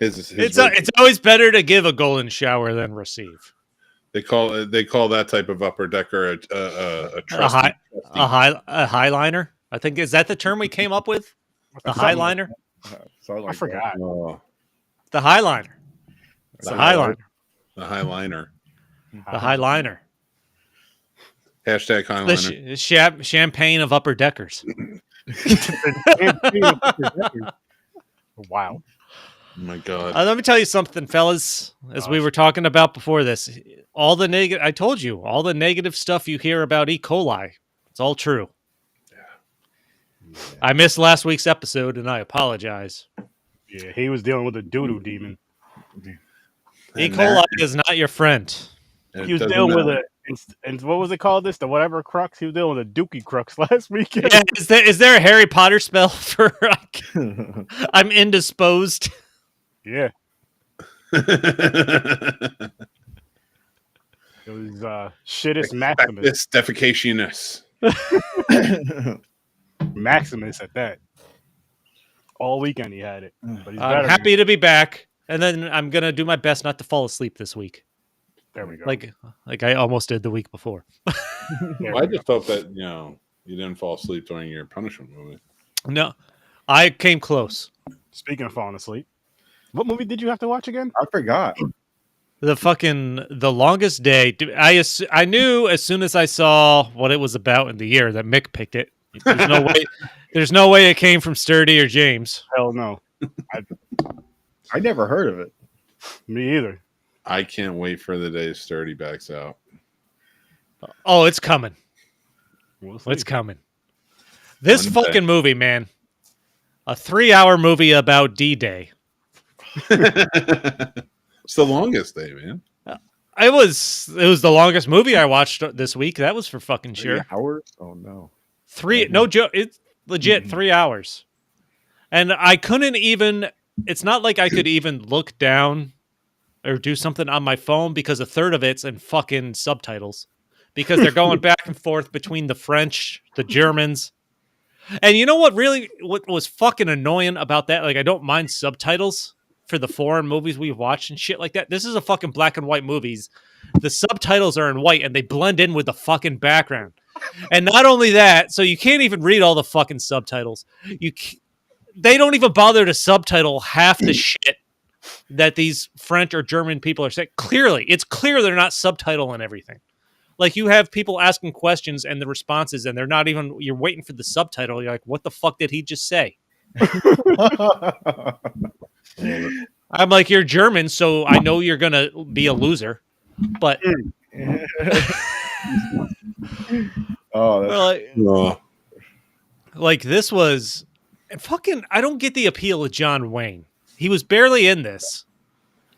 It's always better to give a golden shower than receive. They call that type of upper decker a highliner. I think is that the term we came up with? The highliner. I forgot. The highliner. It's the highliner. The highliner. The highliner. Hashtag highliner. The champagne of upper deckers. Wow. Oh my God. Let me tell you something, fellas. As we were talking about before this, I told you, all the negative stuff you hear about E. coli, it's all true. Yeah. I missed last week's episode, and I apologize. Yeah, he was dealing with a doo-doo demon. E. coli is not your friend. He was dealing with and what was it called? The whatever crux? He was dealing with a dookie crux last weekend. Yeah, is there a Harry Potter spell for I'm indisposed? Yeah. It was shittest Maximus. This defecationist. Maximus at that. All weekend he had it. But I'm happy to be back, and then I'm gonna do my best not to fall asleep this week. There we go. Like I almost did the week before. I just hope that you didn't fall asleep during your punishment movie. No, I came close. Speaking of falling asleep, what movie did you have to watch again? I forgot. The Longest Day. I knew as soon as I saw what it was about in the year that Mick picked it. There's no way it came from Sturdy or James. Hell no. I never heard of it. Me either. I can't wait for the day Sturdy backs out. Oh, it's coming. It's coming. This fucking movie, man. A 3-hour movie about D-Day. It's the longest day, man. It was the longest movie I watched this week. That was for fucking sure. 3 hours? Oh no. No joke. It's legit 3 hours. And I couldn't even, it's not like I could even look down or do something on my phone because a third of it's in fucking subtitles. Because they're going back and forth between the French, the Germans. And you know what was fucking annoying about that? Like, I don't mind subtitles for the foreign movies we've watched and shit like that. This is a fucking black and white movies. The subtitles are in white and they blend in with the fucking background. And not only that, so you can't even read all the fucking subtitles. They don't even bother to subtitle half the shit that these French or German people are saying. It's clear they're not subtitling everything. Like, you have people asking questions and the responses, and they're not even, you're waiting for the subtitle. You're like, what the fuck did he just say? I'm like, you're German, so I know you're going to be a loser. But. Like, this was fucking, I don't get the appeal of John Wayne. He was barely in this.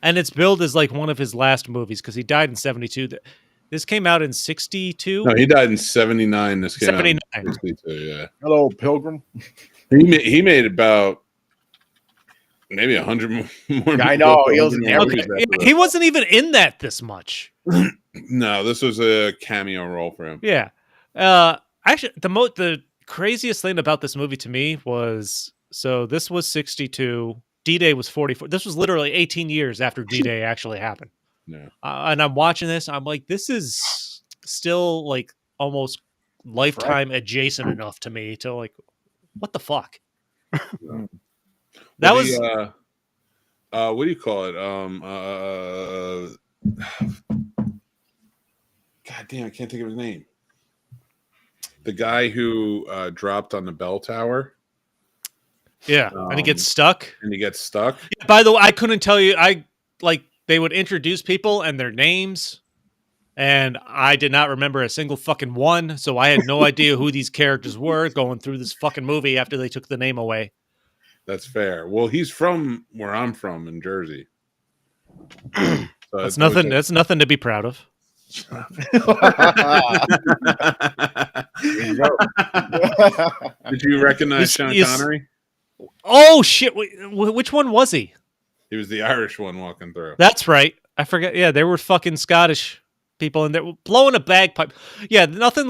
And it's billed as like one of his last movies because he died in 72. This came out in 62. No, he died in 79. This came 79. out in 62, yeah. Hello, Pilgrim. He made about maybe 100 more. I know. He wasn't even in that this much. No, this was a cameo role for him. Yeah. Actually, the craziest thing about this movie to me was, so this was 62. D-Day was 44. This was literally 18 years after D-Day actually happened. Yeah. And I'm watching this. I'm like, this is still like almost lifetime adjacent enough to me to like, what the fuck? That was. What do you call it? God damn, I can't think of his name. The guy who dropped on the bell tower. Yeah, and he gets stuck. Yeah, by the way, I couldn't tell you. They would introduce people and their names, and I did not remember a single fucking one, so I had no idea who these characters were going through this fucking movie after they took the name away. That's fair. Well, he's from where I'm from in Jersey. So that's nothing. That's nothing to be proud of. Did you recognize Sean Connery? Oh shit! Which one was he? He was the Irish one walking through. That's right. I forget. Yeah, there were fucking Scottish people in there blowing a bagpipe. Yeah, nothing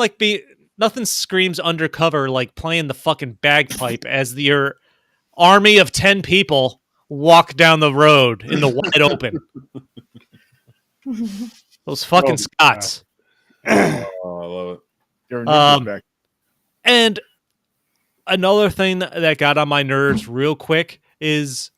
screams undercover like playing the fucking bagpipe as your army of 10 people walk down the road in the wide open. Those fucking Scots. Oh, I love it. They're ninjas Um, back. And another thing that got on my nerves real quick is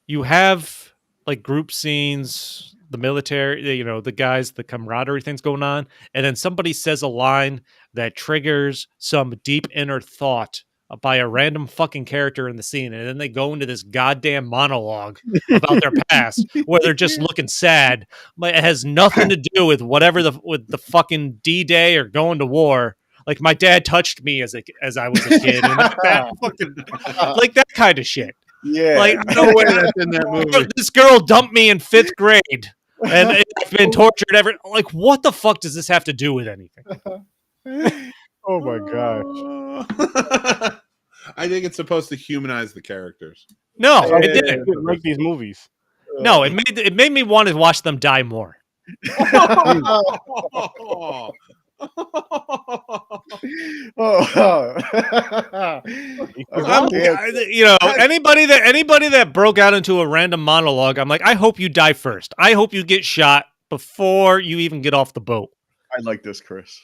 you have like group scenes, the military, the guys, the camaraderie things going on, and then somebody says a line that triggers some deep inner thought by a random fucking character in the scene, and then they go into this goddamn monologue about their past where they're just looking sad. Like, it has nothing to do with with the fucking D-Day or going to war. Like, my dad touched me as I was a kid, and that fucking, like, that kind of shit. Yeah. Like, No way that's in that movie. this girl dumped me in 5th grade, and it's been tortured ever. Like, what the fuck does this have to do with anything? Oh my gosh. I think it's supposed to humanize the characters. No, Yeah, it yeah, didn't. I like these movies. No, it made me want to watch them die more. Anybody that broke out into a random monologue, I'm like, I hope you die first. I hope you get shot before you even get off the boat. I like this, Chris.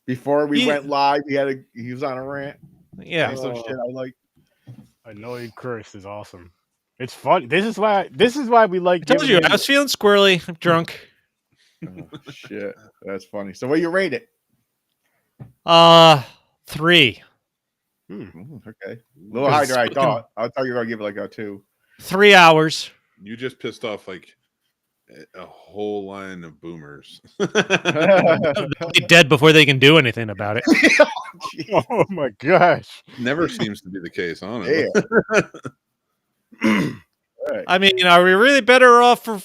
Before we went live, he was on a rant. Yeah. Some shit I like. Annoying Chris is awesome. It's fun. This is why we like. I told you, I was feeling squirrely. I'm drunk. Oh, shit, that's funny. So, what you rate it? 3. Okay, a little higher. I thought. I thought you were gonna give it like a 2. 3 hours. You just pissed off like a whole line of boomers. They'll be dead before they can do anything about it. Oh my gosh! Never seems to be the case, honestly. Yeah. Right. I mean, are we really better off for,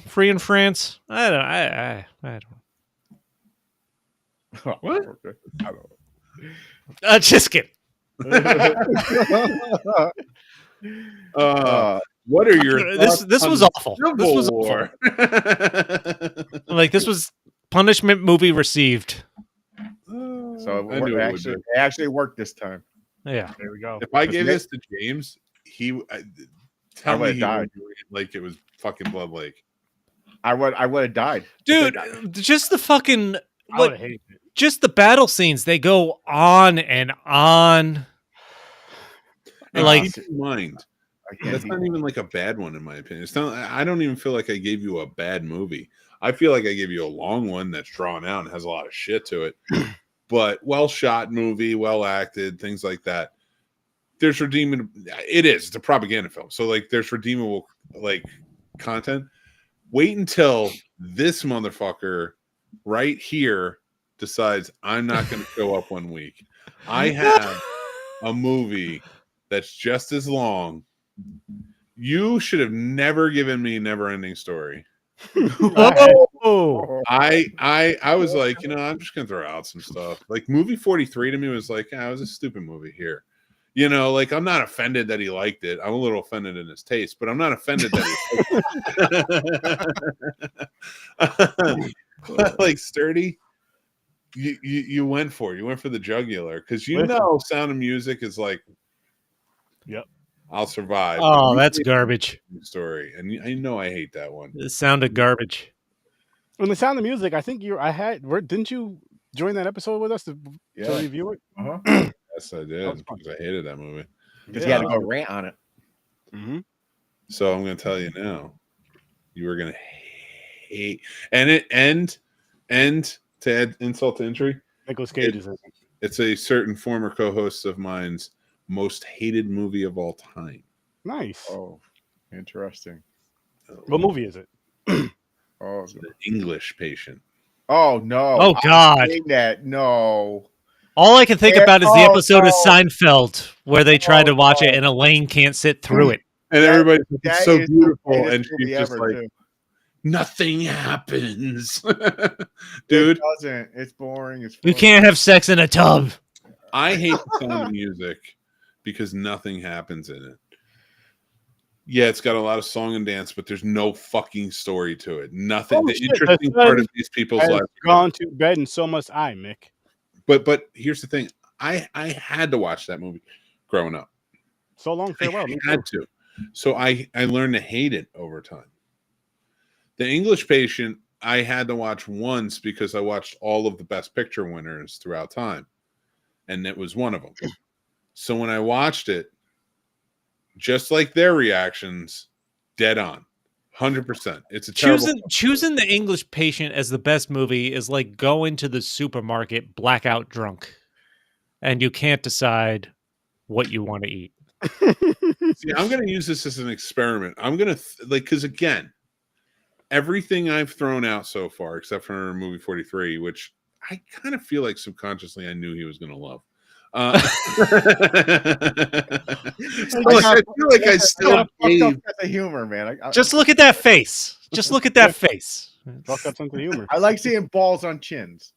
free in France? I don't know. What? Okay. I don't know. Just kidding. What are your this was awful. This was awful. Like, this was punishment movie received. So it actually worked this time. Yeah. There we go. If I gave this to James, tell me he died. would read like it was fucking Blood Lake. I would have died, Dude. Just the fucking I would hate it. just the battle scenes. They go on and on. Keep in mind, that's not even like a bad one in my opinion. It's not. I don't even feel like I gave you a bad movie. I feel like I gave you a long one that's drawn out and has a lot of shit to it, but well shot movie, well acted, things like that. There's redeemable. It's a propaganda film, so like there's redeemable like content. Wait until this motherfucker right here decides I'm not going to show up one week. I have a movie that's just as long. You should have never given me Never-Ending Story. Oh, I was like, I'm just gonna throw out some stuff. Like movie 43 to me was like, it was a stupid movie here. Like I'm not offended that he liked it. I'm a little offended in his taste, but I'm not offended that he like Sturdy. You went for it. You went for the jugular because Sound of Music is like, yep, I'll survive. Oh, that's garbage. Story, and I hate that one. It sounded garbage. When The Sound of Music, I think didn't you join that episode with us to review it? Uh-huh. Yes, I did because I hated that movie. Because you had to go rant on it. Mm-hmm. So I'm going to tell you now, you were going to hate, and to add insult to injury, Nicolas Cage is in it. It's a certain former co-host of mine's most hated movie of all time. Nice. Oh, interesting. What movie is it? Oh, The English Patient. Oh no! Oh God! That no. All I can think about is the episode of Seinfeld where they try to watch it and Elaine can't sit through it. And everybody's like, it's so beautiful, and movie she's just like, too. nothing happens, dude. It doesn't. It's boring. You can't have sex in a tub. I hate the Sound of Music because nothing happens in it. Yeah, it's got a lot of song and dance, but there's no fucking story to it. Nothing. Oh, the shit, interesting part of these people's lives. Gone to bed, and so must I, Mick. But here's the thing. I had to watch that movie growing up. So Long Farewell. I had to. So I learned to hate it over time. The English Patient I had to watch once because I watched all of the Best Picture winners throughout time, and it was one of them. So when I watched it, just like their reactions, dead on, 100%. It's a choosing The English Patient as the best movie is like going to the supermarket blackout drunk, and you can't decide what you want to eat. See, I'm going to use this as an experiment. I'm going to because again, everything I've thrown out so far, except for movie 43, which I kind of feel like subconsciously I knew he was going to love. I feel like I still gave the humor, man. Just look at that face. Just look at that face. Fuck up some humor. I like seeing balls on chins.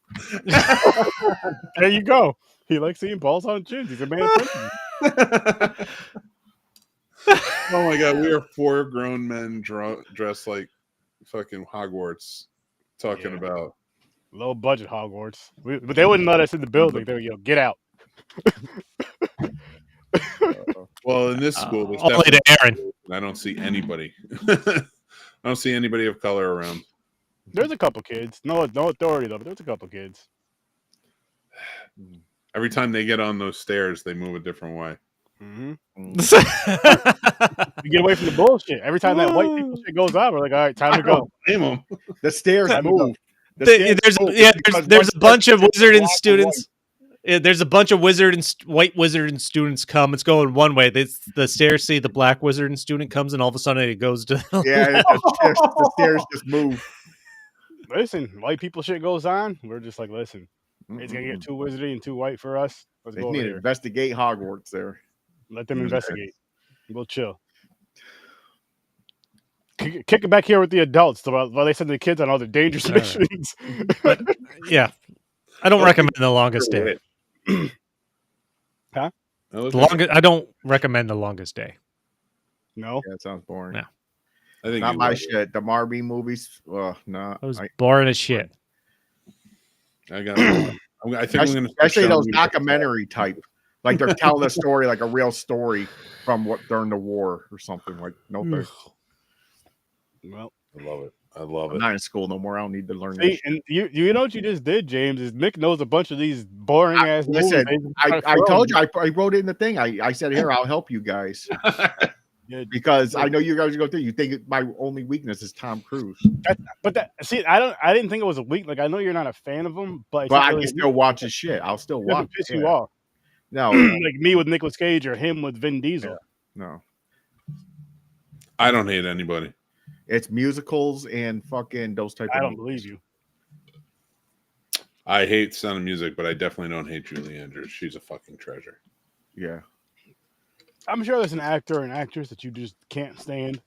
There you go. He likes seeing balls on chins. He's a man of principle. Oh my god, we are 4 grown men dressed like fucking Hogwarts talking about low budget Hogwarts. But they wouldn't let us in the building. There you go. Get out. Well, in this school, there's only to Aaron. I don't see anybody. I don't see anybody of color around. There's a couple kids. No authority though, but there's a couple kids. Every time they get on those stairs, they move a different way. Mm-hmm. You get away from the bullshit. Every time that white people shit goes on, we're like, all right, time to go. The stairs move. There's a bunch of wizarding students. Yeah, there's a bunch of white wizarding students come. It's going one way. The stairs see the black wizarding student comes, and all of a sudden it goes to the stairs just move. Listen, white people shit goes on. We're just like, listen, it's gonna get too wizardy and too white for us. Let's go need to investigate Hogwarts there. Let them investigate. We'll chill. Kick it back here with the adults while they send the kids on all the dangerous missions. But, yeah, I don't recommend The Longest Day. Huh? I don't recommend The Longest Day. No, that sounds boring. No, I think not my shit. The Marby movies, no, it was boring as shit. I think I'm going to especially those documentary type, like they're telling a story, like a real story from during the war or something. Like no thanks. Well, I love it. I'm not in school no more. I don't need to learn. See, and you know what you just did, James, is Nick knows a bunch of these boring ass movies. I told you, I wrote it in the thing. I said, here, I'll help you guys. Because I know you guys go through. You think my only weakness is Tom Cruise. I didn't think it was a weak. Like I know you're not a fan of him, but I can still watch his shit. I'll still watch. Piss you off? No, like me with Nicolas Cage or him with Vin Diesel. Yeah. No, I don't hate anybody. It's musicals and fucking those type. I don't believe you. I hate Sound of Music, but I definitely don't hate Julie Andrews. She's a fucking treasure. Yeah. I'm sure there's an actor or an actress that you just can't stand.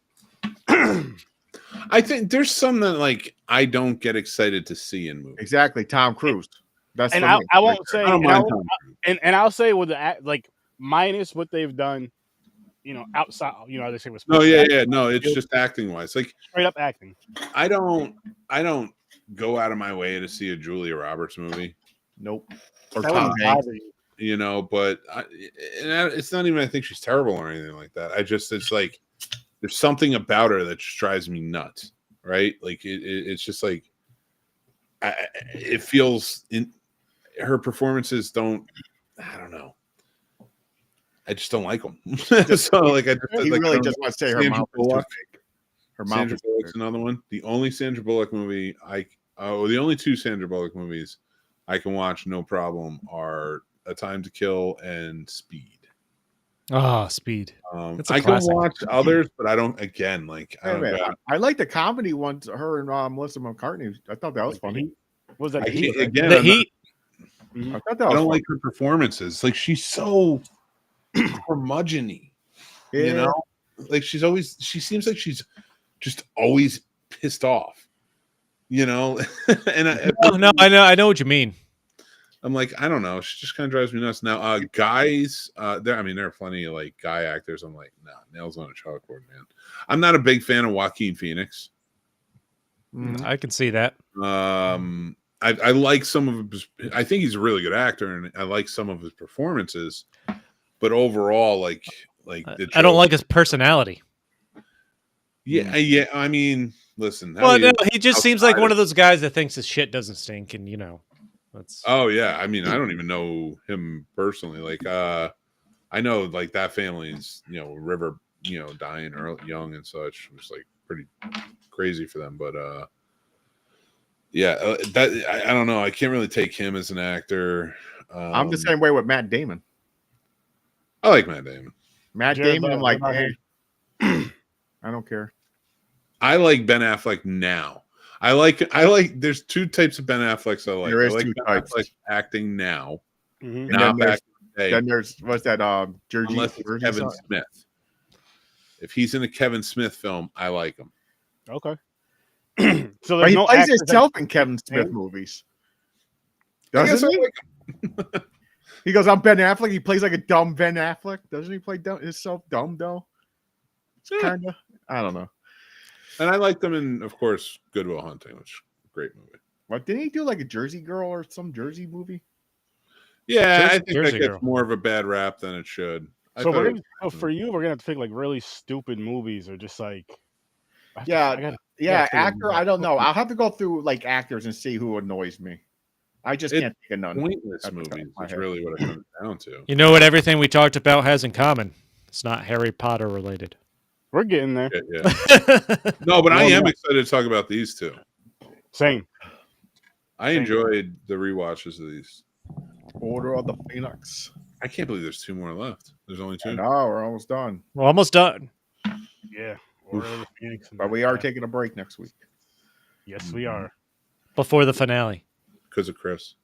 I think there's some that like I don't get excited to see in movies. Exactly, Tom Cruise. That's and I won't say, and I'll say with the like minus what they've done, outside, they say was. No, yeah, no, it's just acting wise, like straight up acting. I don't go out of my way to see a Julia Roberts movie. Nope. Or Tom Hanks. But it's not even I think she's terrible or anything like that. It's like there's something about her that just drives me nuts, right? Like it's just like it feels in her performances I don't know. I just don't like them. So like I really just want to say her mouth is too big. Her mouth Sandra Bullock's another one. The only Sandra Bullock movie the only 2 Sandra Bullock movies I can watch no problem are A Time to Kill and Speed. Speed. I can watch others, but I don't. Again, like I like the comedy ones. Her and Melissa McCartney. I thought that was funny. Was that The Heat? Again, The Heat. I thought that was. I don't like her performances. Like she's so curmudgeon-y, Like she seems like she's just always pissed off, And I know what you mean. I'm like, I don't know. She just kind of drives me nuts. Now, guys, there are plenty of like guy actors. I'm like, nah, nails on a chalkboard, man. I'm not a big fan of Joaquin Phoenix. I can see that. I like some of his. I think he's a really good actor, and I like some of his performances. But overall, like I don't like his personality. Yeah. I mean, listen. Well, no, he just seems like one of those guys that thinks his shit doesn't stink, and that's. Oh yeah, I mean, I don't even know him personally. Like, I know like that family's, River, dying early, young and such. It was like pretty crazy for them, but yeah, that I don't know. I can't really take him as an actor. I'm the same way with Matt Damon. I like Matt Damon. Damon, I'm like, hey, I don't care. I like Ben Affleck now. I like. There's two types of Ben Afflecks I like. There is I like two Ben types. Affleck acting now. Mm-hmm. And then there's what's that? Jersey. Unless it's Kevin Smith. If he's in a Kevin Smith film, I like him. Okay. So there's he plays himself in Kevin Smith movies. Doesn't he? He goes, I'm Ben Affleck. He plays like a dumb Ben Affleck. Doesn't he play himself dumb though? It's kind of. I don't know. And I liked him in, of course, Good Will Hunting, which is a great movie. What didn't he do? Like a Jersey Girl or some Jersey movie? Yeah, I think that gets more of a bad rap than it should. For you, we're gonna have to pick like really stupid movies or just like. Actor. I don't know. I'll have to go through like actors and see who annoys me. I just can't think of none. Pointless movies is really what it comes down to. You know what everything we talked about has in common? It's not Harry Potter related. We're getting there. Yeah. No, but I am excited to talk about these two. Same. I enjoyed the rewatches of these. Order of the Phoenix. I can't believe there's two more left. There's only two. No, we're almost done. We're almost done. Yeah. Order of the Phoenix. But we are taking a break next week. Yes, we are. Before the finale. Because of Chris.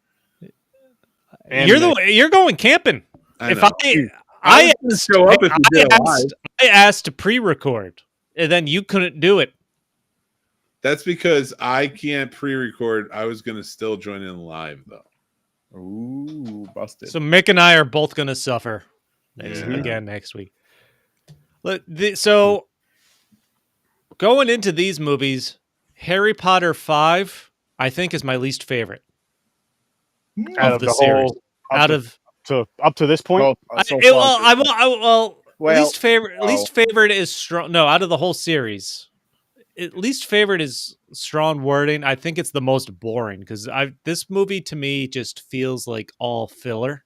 And you're going camping. I asked to pre-record, and then you couldn't do it. That's because I can't pre-record. I was going to still join in live, though. Ooh, busted. So Mick and I are both going to suffer again next week. So going into these movies, Harry Potter 5, I think, is my least favorite of the series. Up to this point, least favorite is strong. No, out of the whole series, least favorite is strong wording. I think it's the most boring because this movie to me just feels like all filler.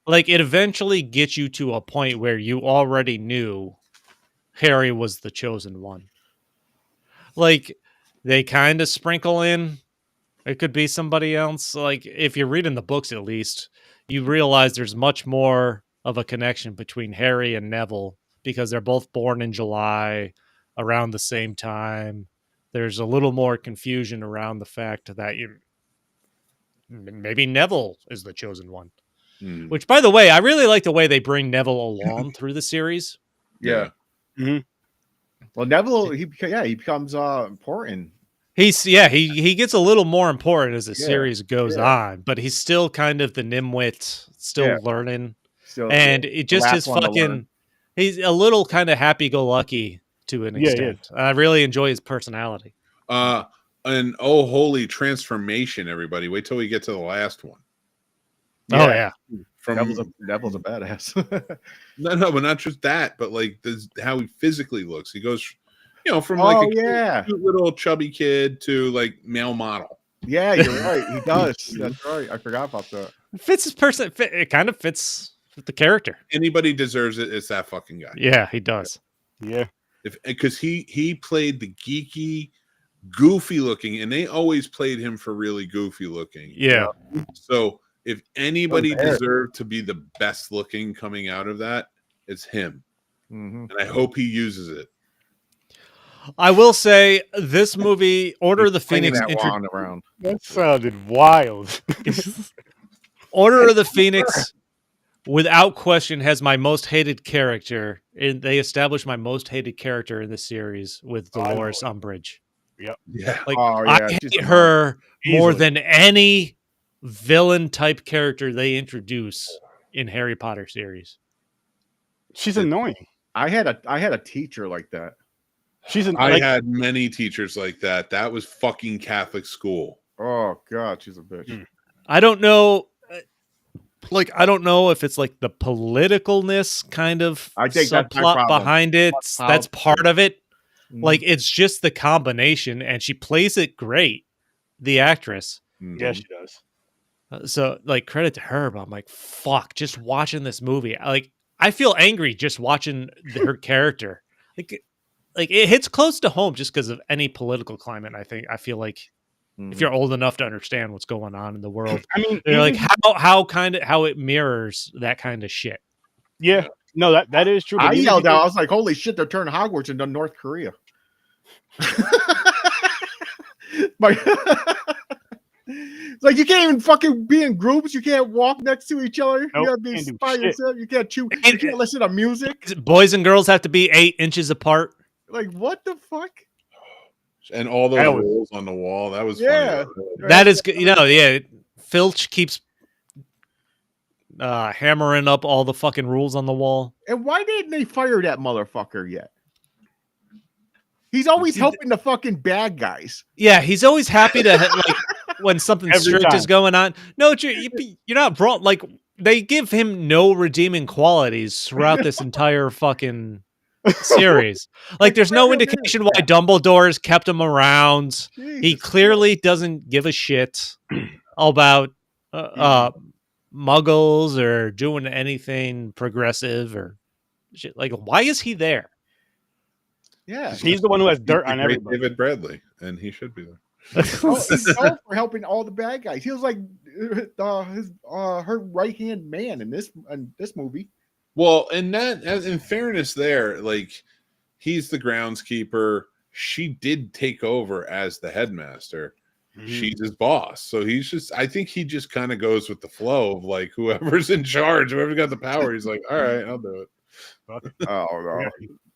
Like it eventually gets you to a point where you already knew Harry was the chosen one. Like they kind of sprinkle in. It could be somebody else. Like, if you're reading the books, at least, you realize there's much more of a connection between Harry and Neville because they're both born in July around the same time. There's a little more confusion around the fact that maybe Neville is the chosen one. Which, by the way, I really like the way they bring Neville along through the series. Yeah. Mm-hmm. Well, Neville, he becomes important. He gets a little more important as the series goes on, but he's still kind of the nimwit, still learning. And it just is fucking, he's a little kind of happy-go-lucky to an extent. I really enjoy his personality. And holy transformation, everybody. Wait till we get to the last one. Oh, yeah. Neville's a badass. No, but not just that, but like how he physically looks. He goes... from like a cute little chubby kid to like male model. Yeah, you're right. He does. That's right. I forgot about that. It fits his person. It kind of fits with the character. Anybody deserves it. It's that fucking guy. Yeah, he does. Yeah, because he played the geeky, goofy looking, and they always played him for really goofy looking. Yeah. So if anybody deserved to be the best looking coming out of that, it's him. And I hope he uses it. I will say this movie, Order of the Phoenix, that sounded wild. Order of the Phoenix, without question, has my most hated character. And they established my most hated character in the series with Dolores Umbridge. Yep. Yeah. I hate her more than any villain type character they introduce in Harry Potter series. She's annoying. I had a teacher like that. I had many teachers like that. That was fucking Catholic school. Oh God, she's a bitch. I don't know. Like, I don't know if it's like the politicalness kind of I think that's my subplot problem. behind it. That's part of it. Mhm. Like, it's just the combination, and she plays it great, the actress. Yeah, she does. So, like, credit to her, but I'm like, fuck, just watching this movie. Like, I feel angry just watching her character. Like it hits close to home just because of any political climate. I feel like if you're old enough to understand what's going on in the world, I mean, they're like how it mirrors that kind of shit. Yeah, no, that is true. I yelled out. I was like, "Holy shit! They're turning Hogwarts into North Korea." It's like you can't even fucking be in groups. You can't walk next to each other. Nope, You gotta be by yourself. You can't chew. You can't listen to music. Boys and girls have to be 8 inches apart. Like what the fuck? And all those rules on the wall. That was funny. That is good. Yeah. Filch keeps hammering up all the fucking rules on the wall. And why didn't they fire that motherfucker yet? He's always helping the fucking bad guys. Yeah, he's always happy to like when something strict is going on. No, you're not wrong. Like they give him no redeeming qualities throughout this entire fucking series. Like there's no indication why Dumbledore has kept him around. Jesus he clearly doesn't give a shit about muggles or doing anything progressive or shit. Like why is he there? Yeah, he's the one who has dirt on everybody. David Bradley, and he should be there. He's known for helping all the bad guys. He was like her right hand man in this movie. Well, and that, in fairness, there, like he's the groundskeeper. She did take over as the headmaster. She's his boss, so he's just. I think he just kind of goes with the flow of like whoever's in charge, whoever's got the power. He's like, all right, I'll do it. Oh no.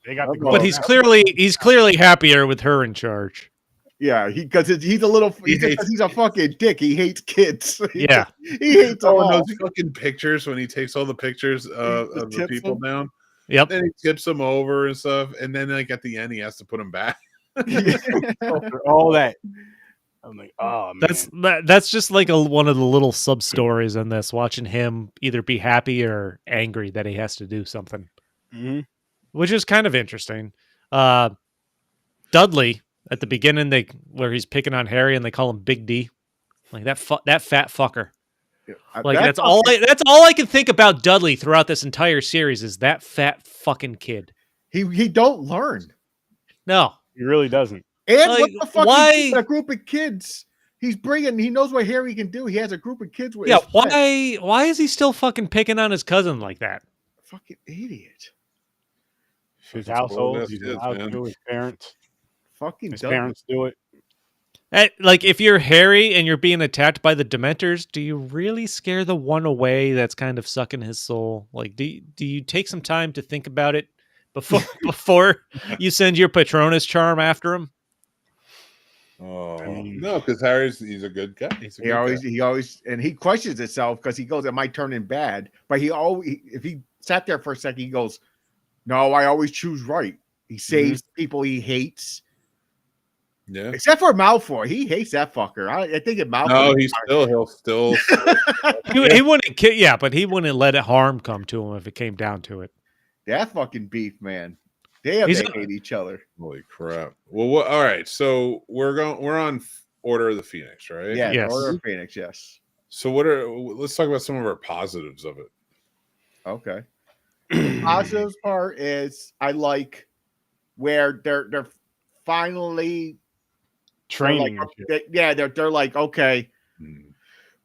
They got but he's clearly happier with her in charge. Yeah, because he's a little. He's a fucking dick. He hates kids. Yeah, he hates all those fucking pictures when he takes all the pictures of the people down. Yep. Then he tips them over and stuff, and then like at the end he has to put them back. All that. I'm like, oh man. That's just like one of the little sub stories in this. Watching him either be happy or angry that he has to do something. Mm-hmm. Which is kind of interesting. Dudley at the beginning, where he's picking on Harry and they call him Big D, like that fat fucker. Yeah, like that's all I can think about Dudley throughout this entire series is that fat fucking kid. He don't learn. No, he really doesn't. And like, what the fuck? Why a group of kids? He's bringing. He knows what Harry can do. He has a group of kids with. Yeah. Why is he still fucking picking on his cousin like that? Fucking idiot. His household, he's allowed to do his parents. Fucking his parents do it. Like if you're Harry and you're being attacked by the Dementors, do you really scare the one away that's kind of sucking his soul? Like, do you take some time to think about it before you send your Patronus charm after him? Oh no, because he's a good guy. He always and he questions himself because he goes, "Am I turning bad?" But if he sat there for a second, he goes, "No, I always choose right." He saves people he hates. Yeah. Except for Malfoy. He hates that fucker. I think if Malfoy. No, he'll still he wouldn't but he wouldn't let harm come to him if it came down to it. That fucking beef, man. They hate each other. Holy crap. Well, all right. So we're on Order of the Phoenix, right? Yeah, yes. Order of Phoenix, yes. So let's talk about some of our positives of it. Okay. The positives part is I like where they're finally training. They're like, okay.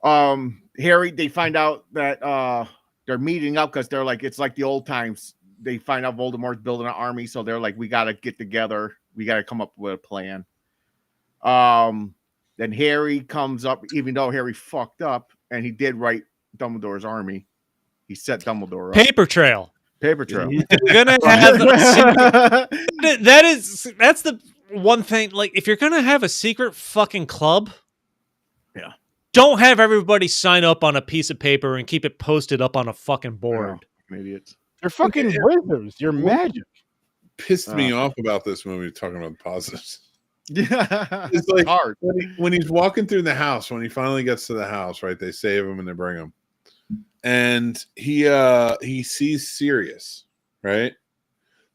Harry, they find out that they're meeting up because they're like, it's like the old times. They find out Voldemort's building an army, so they're like, we got to get together. We got to come up with a plan. Then Harry comes up, even though Harry fucked up, and he did write Dumbledore's army. He set Dumbledore up. Paper trail. Paper trail. You're gonna have that's the one thing. Like, if you're gonna have a secret fucking club, yeah, don't have everybody sign up on a piece of paper and keep it posted up on a fucking board. Idiots. You're fucking wizards. You're magic. Pissed me off about this movie talking about the positives. Yeah, It's like hard. when he's walking through the house, when he finally gets to the house, right? They save him and they bring him, and he sees Sirius, right?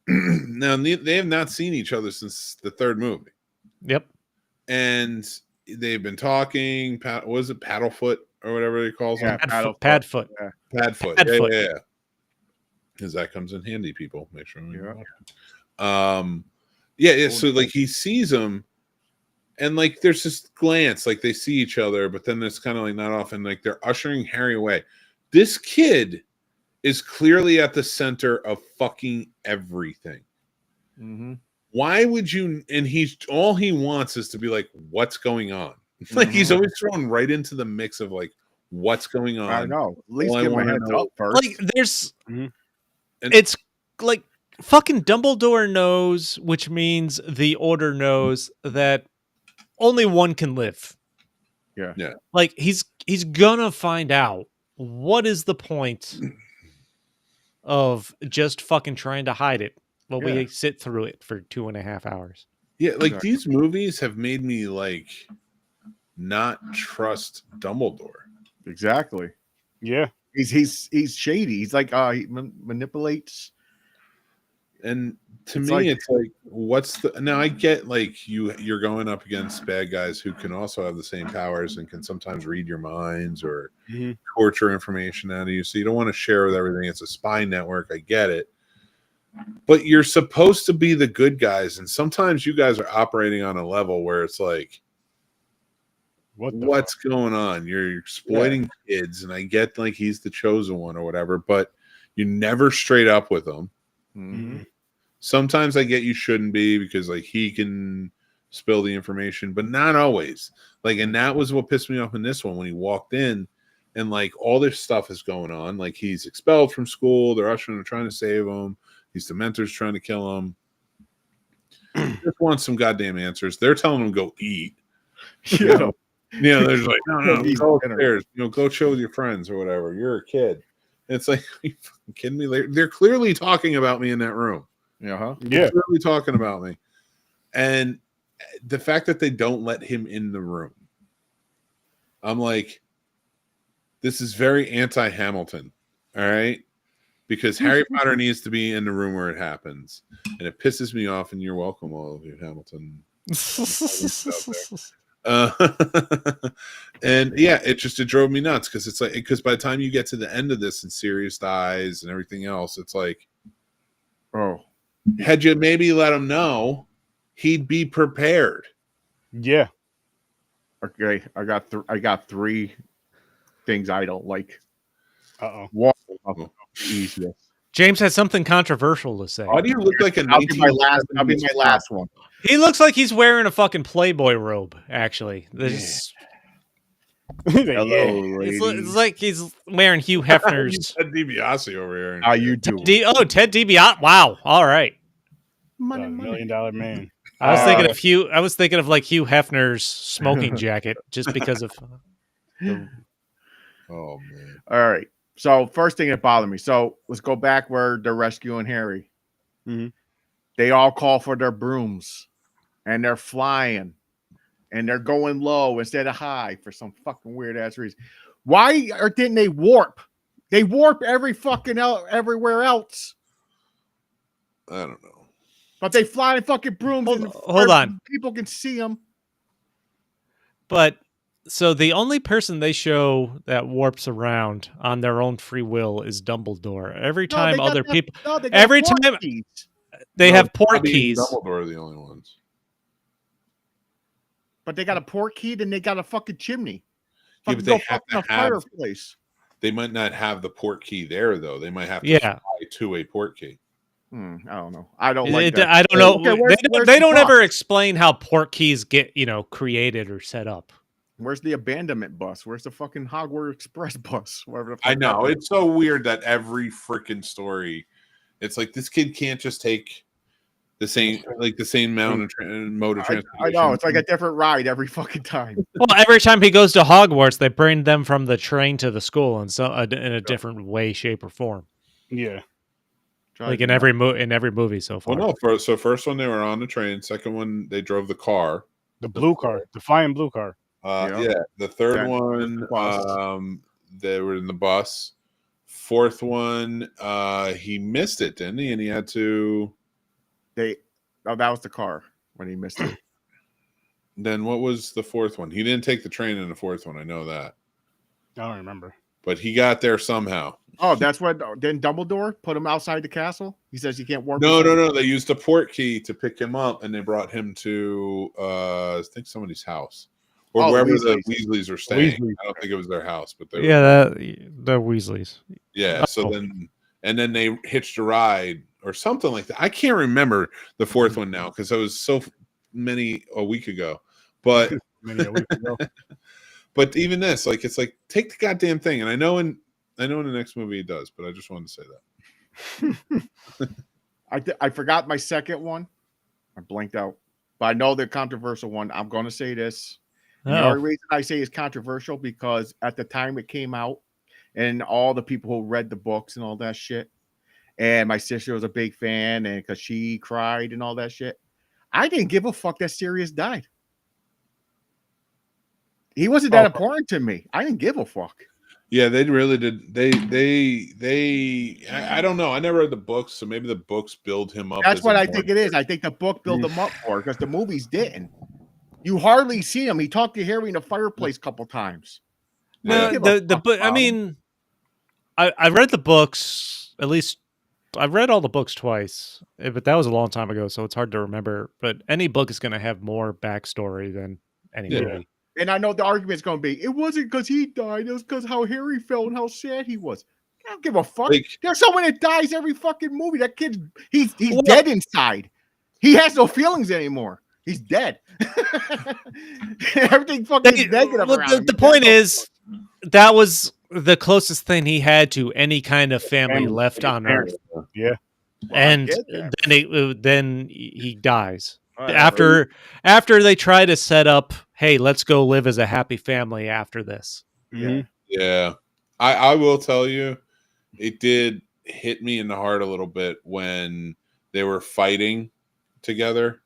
Now they have not seen each other since the third movie. Yep. And they've been talking. What was it, Paddlefoot or whatever he calls him? Padfoot. Padfoot. Yeah. Because that comes in handy, people. Make sure. Yeah. So like he sees him, and like there's this glance, like they see each other, but then it's kind of like not often. Like they're ushering Harry away. This kid is clearly at the center of fucking everything. Mm-hmm. Why would you? And he's all he wants is to be like, what's going on? Like he's always thrown right into the mix of like, what's going on? I know. At least give him a heads up first. Like there's, it's like fucking Dumbledore knows, which means the Order knows that only one can live. Yeah. Like he's gonna find out what is the point of just fucking trying to hide it while we sit through it for 2.5 hours. Yeah, like these movies have made me like not trust Dumbledore. Exactly. Yeah. He's shady. He's like he manipulates. And to me, it's like, what's the now? I get like you're going up against bad guys who can also have the same powers and can sometimes read your minds or torture information out of you. So you don't want to share with everything. It's a spy network. I get it, but you're supposed to be the good guys, and sometimes you guys are operating on a level where it's like, what's going on? You're exploiting kids, and I get like he's the chosen one or whatever, but you never straight up with them. Mm-hmm. Sometimes I get you shouldn't be because like he can spill the information, but not always. Like, and that was what pissed me off in this one when he walked in and like all this stuff is going on. Like he's expelled from school. They're ushering him, trying to save him. These Dementors trying to kill him. Just want some goddamn answers. They're telling him go eat. You know, they're just like, no, go upstairs. Go chill with your friends or whatever. You're a kid. It's like, are you fucking kidding me? They're clearly talking about me in that room. Yeah. They're clearly talking about me. And the fact that they don't let him in the room, I'm like, this is very anti-Hamilton. All right. Because Harry Potter needs to be in the room where it happens. And it pisses me off. And you're welcome, all of you, Hamilton. And yeah, it drove me nuts because it's like, because by the time you get to the end of this and Sirius dies and everything else, it's like, had you maybe let him know, he'd be prepared. Yeah. Okay, I got 3 things I don't like. One, easiest. James has something controversial to say. Why do you look like a I'll be my last one. He looks like he's wearing a fucking Playboy robe, actually. Hello, it's like he's wearing Hugh Hefner's. Ted DiBiase over here. You too. Ted DiBiase. Wow. All right. $1 million man. I was thinking of like Hugh Hefner's smoking jacket, just because of. Oh man! All right. So first thing that bothered me. So let's go back where they're rescuing Harry. Mm-hmm. They all call for their brooms, and they're flying, and they're going low instead of high for some fucking weird ass reason. Why didn't they warp? They warp everywhere else. I don't know. But they fly in fucking brooms. Hold on. People can see them. But so the only person they show that warps around on their own free will is Dumbledore. Every time they have port keys. Dumbledore are the only ones. But they got a port key, then they got a fucking chimney. Yeah, but they have to have fireplace. They might not have the port key there, though. They might have to fly to a port key. I don't know. I don't like that. I don't know. Okay, they don't ever explain how port keys get, created or set up. Where's the abandonment bus? Where's the fucking Hogwarts Express bus? Wherever the fuck I know. It's so weird that every freaking story, it's like this kid can't just take the same mode of transportation. I know. It's like a different ride every fucking time. Well, every time he goes to Hogwarts, they bring them from the train to the school in a different way, shape, or form. Yeah. Like in every movie so far. Well, no. First one they were on the train. Second one they drove the car, the blue car, the flying blue car. Yeah. The third one, they were in the bus. Fourth one, he missed it, didn't he? And he had to. That was the car when he missed it. Then what was the fourth one? He didn't take the train in the fourth one. I know that. I don't remember. But he got there somehow. Oh, that's what. Then Dumbledore put him outside the castle. He says he can't warp. No. They used a port key to pick him up, and they brought him to I think somebody's house or wherever the Weasleys were staying. I don't think it was their house, but they the Weasleys. Yeah. So then they hitched a ride or something like that. I can't remember the fourth one now because I was so many a week ago. But but even this, like, it's like take the goddamn thing. And I know in the next movie it does, but I just wanted to say that. I forgot my second one. I blanked out. But I know the controversial one. I'm going to say this. The only reason I say it's controversial because at the time it came out and all the people who read the books and all that shit, and my sister was a big fan and because she cried and all that shit, I didn't give a fuck that Sirius died. He wasn't that important to me. I didn't give a fuck. Yeah, they really did. I don't know. I never read the books, so maybe the books build him up. That's what I think it is. I think the book built him up for because the movies didn't. You hardly see him. He talked to Harry in the fireplace a couple times. No, the book. I mean, I read the books. At least I've read all the books twice, but that was a long time ago, so it's hard to remember. But any book is going to have more backstory than any movie. And I know the argument is going to be, it wasn't because he died. It was because how Harry felt and how sad he was. I don't give a fuck. There's someone that dies every fucking movie. That kid's he's dead inside. He has no feelings anymore. He's dead. Everything fucking negative around him. The point is, that was the closest thing he had to any kind of family left on Earth. Yeah. And then he dies. After they try to set up, hey, let's go live as a happy family after this. Yeah. I will tell you, it did hit me in the heart a little bit when they were fighting together.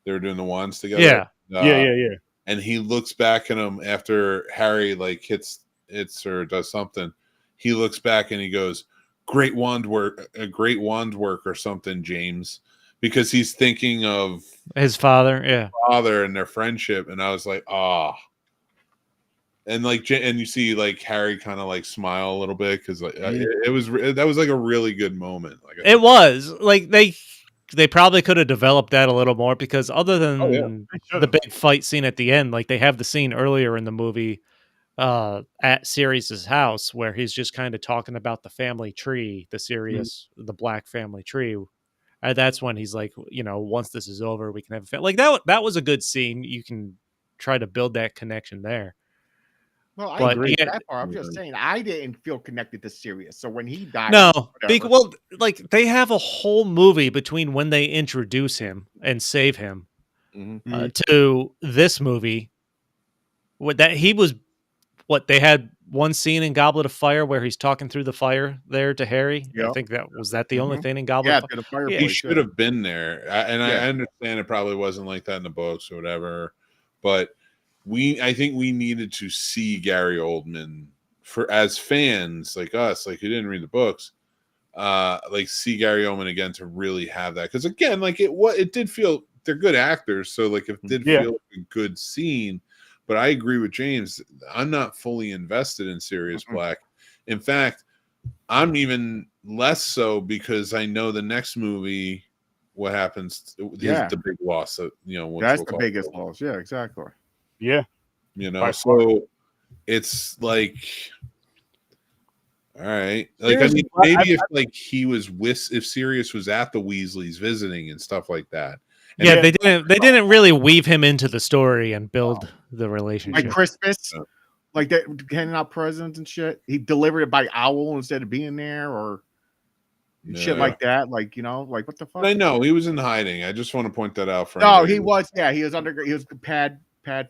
They were doing the wands together. Yeah. And he looks back at him after Harry like hits or does something. He looks back and he goes, great wand work or something, James. Because he's thinking of his father, and their friendship, and I was like, and you see like Harry kind of like smile a little bit because like that was like a really good moment. Like it was like they probably could have developed that a little more because other than the big fight scene at the end, like they have the scene earlier in the movie at Sirius's house where he's just kind of talking about the family tree, the black family tree. That's when he's like, once this is over, we can have a family. Like that was a good scene. You can try to build that connection there. Well, I agree with that part. I'm just saying I didn't feel connected to Sirius. So when he died, like they have a whole movie between when they introduce him and save him to this movie. They had one scene in Goblet of Fire where he's talking through the fire there to Harry. Yep. I think that the only thing in Goblet of Fire. He should have been there. I understand it probably wasn't like that in the books or whatever, but I think we needed to see Gary Oldman as fans like us, like who didn't read the books, like see Gary Oldman again to really have that. Because again, like it did feel they're good actors, so like it did feel like a good scene. But I agree with James. I'm not fully invested in Sirius Black. In fact, I'm even less so because I know the next movie, what happens, the big loss. That's the biggest loss. Yeah, exactly. Yeah. So it's like, all right. Like, I mean, maybe if Sirius was at the Weasleys visiting and stuff like that. And they didn't really weave him into the story and build the relationship. Like Christmas, like that handing out presents and shit. He delivered it by owl instead of being there, or shit like that. Like like what the fuck? I know he was in hiding. I just want to point that out for. No, he was. Yeah, he was He was pad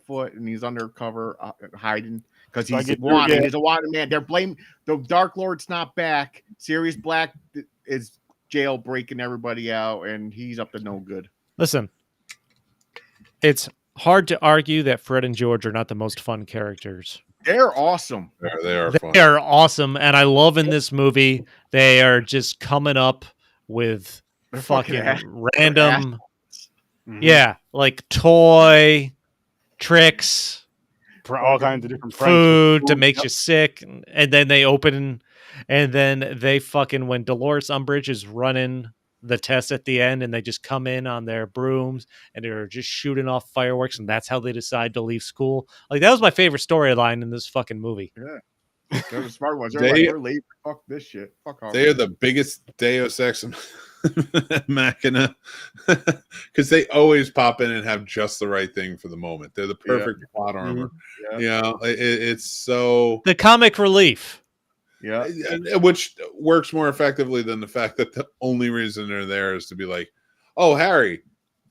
foot, and he's undercover hiding because he's wanted. He's a wanted man. They're blaming the Dark Lord's not back. Sirius Black is jail breaking everybody out, and he's up to no good. Listen, it's hard to argue that Fred and George are not the most fun characters. They're awesome. They are fun. They are awesome, and I love in this movie they are just coming up with fucking random, like toy tricks, for all kinds of different food to make you sick, and then they open, and then they fucking when Dolores Umbridge is running the test at the end, and they just come in on their brooms and they're just shooting off fireworks, and that's how they decide to leave school. Like that was my favorite storyline in this fucking movie. Yeah, they're the smart ones. They're late. Fuck this shit. Fuck off. They are the biggest Deus Ex Machina because they always pop in and have just the right thing for the moment. They're the perfect plot armor. It's so the comic relief. Yeah, which works more effectively than the fact that the only reason they're there is to be like, "Oh, Harry,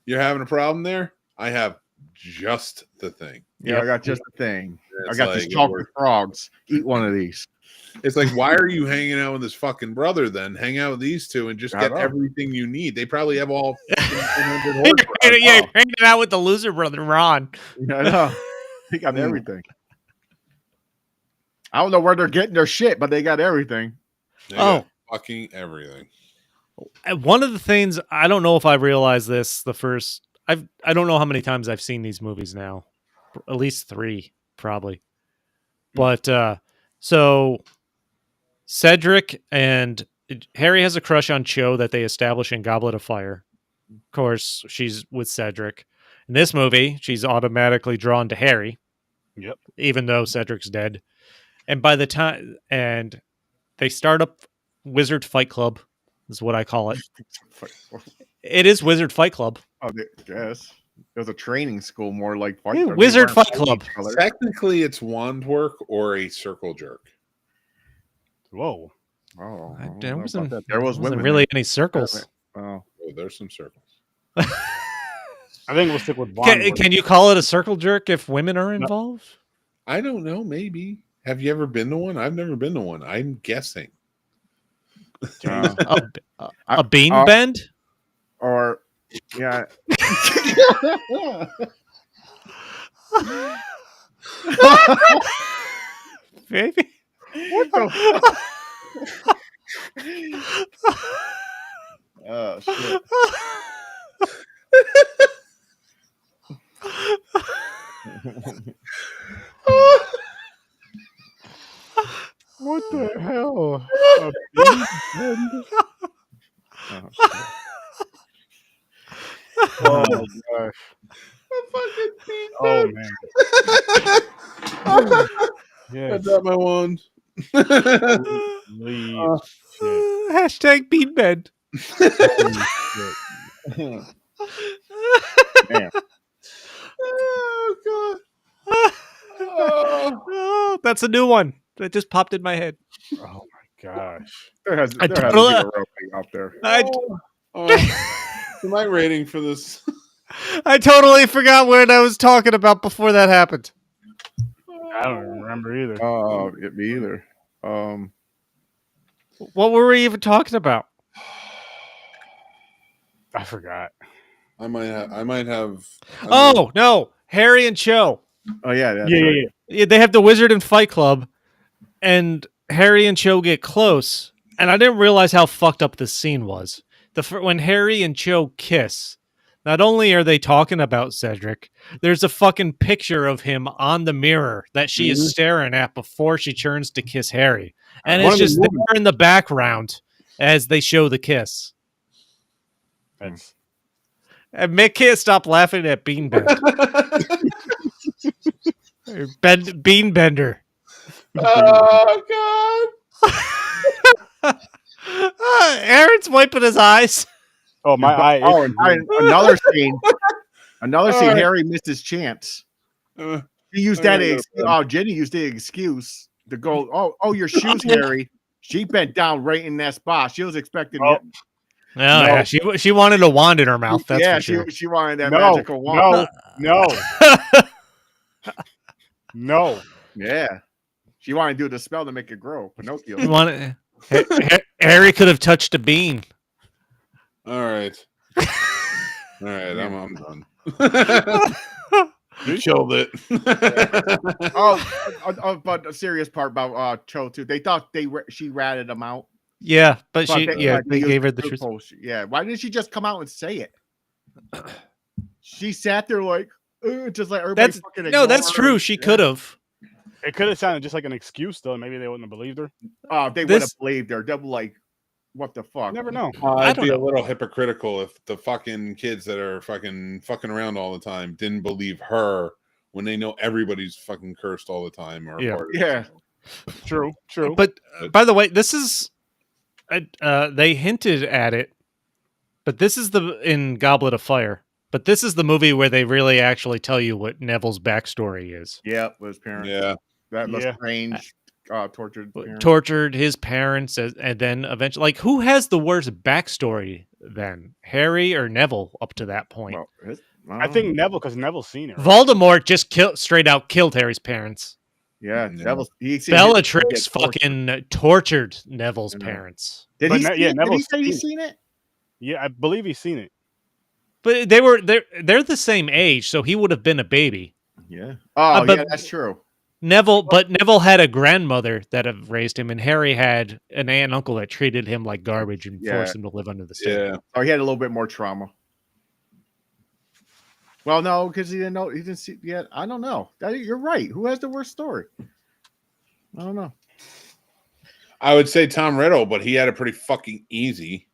you're having a problem there? I have just the thing." Yeah, I got just the thing. I got these chocolate frogs. Eat one of these. It's like, why are you hanging out with this fucking brother then? Hang out with these two and just get everything you need. They probably have all 100 you're hanging out with the loser brother, Ron. Yeah, I know. He got everything. I don't know where they're getting their shit, but they got everything. They got fucking everything. One of the things, I don't know if I realized this I don't know how many times I've seen these movies now. At least 3, probably. But so Cedric and Harry has a crush on Cho that they establish in Goblet of Fire. Of course, she's with Cedric. In this movie, she's automatically drawn to Harry. Yep. Even though Cedric's dead. And by the time, and they start up Wizard Fight Club, is what I call it. It is Wizard Fight Club. Oh, yes. It was a training school, more like fight. Wizard Fight Club. Technically, it's wand work or a circle jerk. Whoa. Oh, there wasn't women really any circles. Oh, there's some circles. I think we'll stick with wand work. Can you call it a circle jerk if women are involved? I don't know. Maybe. Have you ever been to one? I've never been to one. I'm guessing. A bean bend? Or, yeah. Baby. What the fuck? Oh, shit. What the hell? Oh my gosh. Oh man. Yes. I got my wand. Hashtag bean bend. Man. Oh god. Oh, that's a new one. That just popped in my head. Oh my gosh. There has to be a real thing out there. My rating for this. I totally forgot what I was talking about before that happened. I don't remember either. Me either. What were we even talking about? I forgot. I might have. Oh no, Harry and Cho. Oh yeah, yeah. They have the Wizard and Fight Club, and Harry and Cho get close. And I didn't realize how fucked up this scene was. When Harry and Cho kiss, not only are they talking about Cedric, there's a fucking picture of him on the mirror that she is staring at before she turns to kiss Harry. And it's just there in the background as they show the kiss. And Mick can't stop laughing at Bean Bender. Bean Bender. Oh, God. Aaron's wiping his eyes. Oh, my eye. Oh, another scene. Another scene. Harry missed his chance. He used that. Jenny used the excuse to go. Oh, your shoes, Harry. She bent down right in that spot. She was expecting. Yeah, she wanted a wand in her mouth. That's for sure. She wanted that magical wand. No. Yeah, she wanted to do the spell to make it grow. Pinocchio. Harry could have touched a bean. All right. All right, I'm done. You killed it. But a serious part about Cho too. They thought she ratted him out. Yeah, but they gave her the truth. Yeah, why didn't she just come out and say it? She sat there like, just like everybody. That's true. She could have. It could have sounded just like an excuse, though. Maybe they wouldn't have believed her. Oh, they would have believed her. They'll be like, what the fuck? Never know. I'd be a little hypocritical if the fucking kids that are fucking around all the time didn't believe her when they know everybody's fucking cursed all the time. Or True. But by the way, this is they hinted at it, but this is in Goblet of Fire. But this is the movie where they really actually tell you what Neville's backstory is. Yeah, with his parents. Yeah, that Lestrange tortured his parents, and then eventually, like, who has the worst backstory then, Harry or Neville up to that point? Well, I think Neville, because Neville's seen it. Right? Voldemort just straight out killed Harry's parents. Yeah, Bellatrix fucking tortured Neville's parents. Did he say he's seen it? Yeah, I believe he's seen it. But they're the same age, so he would have been a baby. Yeah. Oh, yeah, that's true. Neville had a grandmother that have raised him, and Harry had an aunt and uncle that treated him like garbage and forced him to live under the state. Yeah. Oh, he had a little bit more trauma. Well, no, because he didn't see yet. I don't know. You're right. Who has the worst story? I don't know. I would say Tom Riddle, but he had it pretty fucking easy.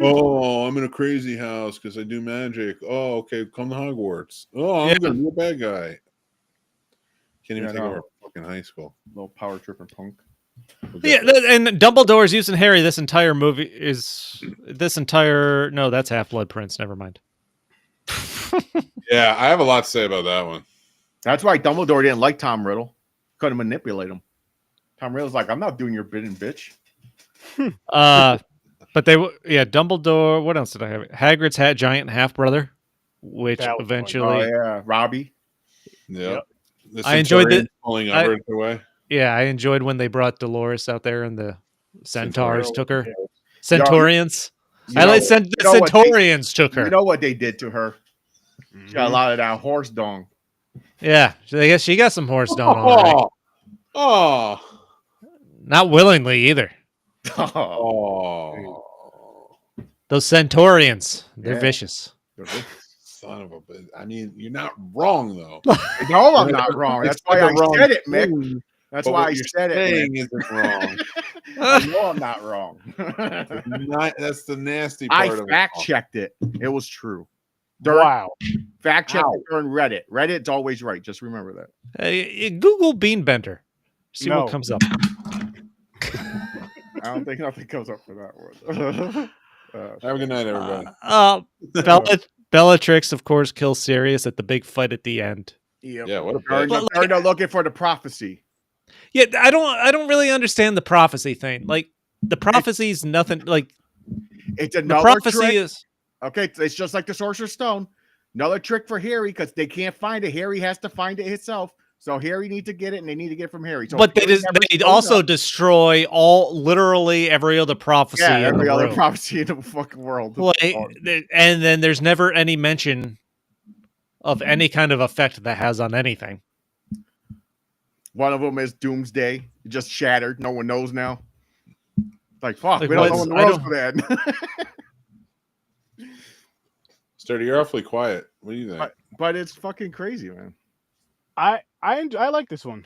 Oh, I'm in a crazy house because I do magic. Oh, okay, come to Hogwarts. Oh, I'm gonna be a bad guy. Can't even think of our fucking high school. Little power tripping punk. Yeah, and Dumbledore is using Harry. This entire movie no, that's Half-Blood Prince. Never mind. Yeah, I have a lot to say about that one. That's why Dumbledore didn't like Tom Riddle. Couldn't manipulate him. Tom Riddle's like, I'm not doing your bidding, bitch. But Dumbledore. What else did I have? Hagrid's giant half brother, which eventually, Robbie. Yep. I enjoyed it. Pulling Umbridge away. Yeah, I enjoyed when they brought Dolores out there and the centaurs took her. Centaurians. Centaurians took her. You know what they did to her? She got a lot of that horse dong. Yeah, I guess she got some horse dong. Already. Oh, not willingly either. Oh, those Centaurians, they're vicious. Son of a bitch. I mean, you're not wrong though. No, I'm not wrong. That's why I said it, Mick. That's why I said it. Isn't wrong. I know I'm not wrong. That's the nasty part of it. I fact checked it. It was true. Wow. Fact check it on Reddit. Reddit's always right. Just remember that. Google Beanbender. See what comes up. I don't think nothing comes up for that one. Have a good night, everybody. Bellatrix, of course, kills Sirius at the big fight at the end. Yep. Yeah, what a bitch. They're looking for the prophecy. Yeah, I don't really understand the prophecy thing. Like, the prophecy is nothing. Like, it's another prophecy trick. Is okay. It's just like the Sorcerer's Stone. Another trick for Harry because they can't find it. Harry has to find it himself. So Harry needs to get it, and they need to get it from Harry. So but they also destroy literally every other prophecy. Yeah, every other prophecy in the fucking world. And then there's never any mention of any kind of effect that has on anything. One of them is Doomsday. It just shattered. No one knows now. Like, fuck, we don't know when the world's for that. Sturdy, you're awfully quiet. What do you think? But it's fucking crazy, man. I like this one.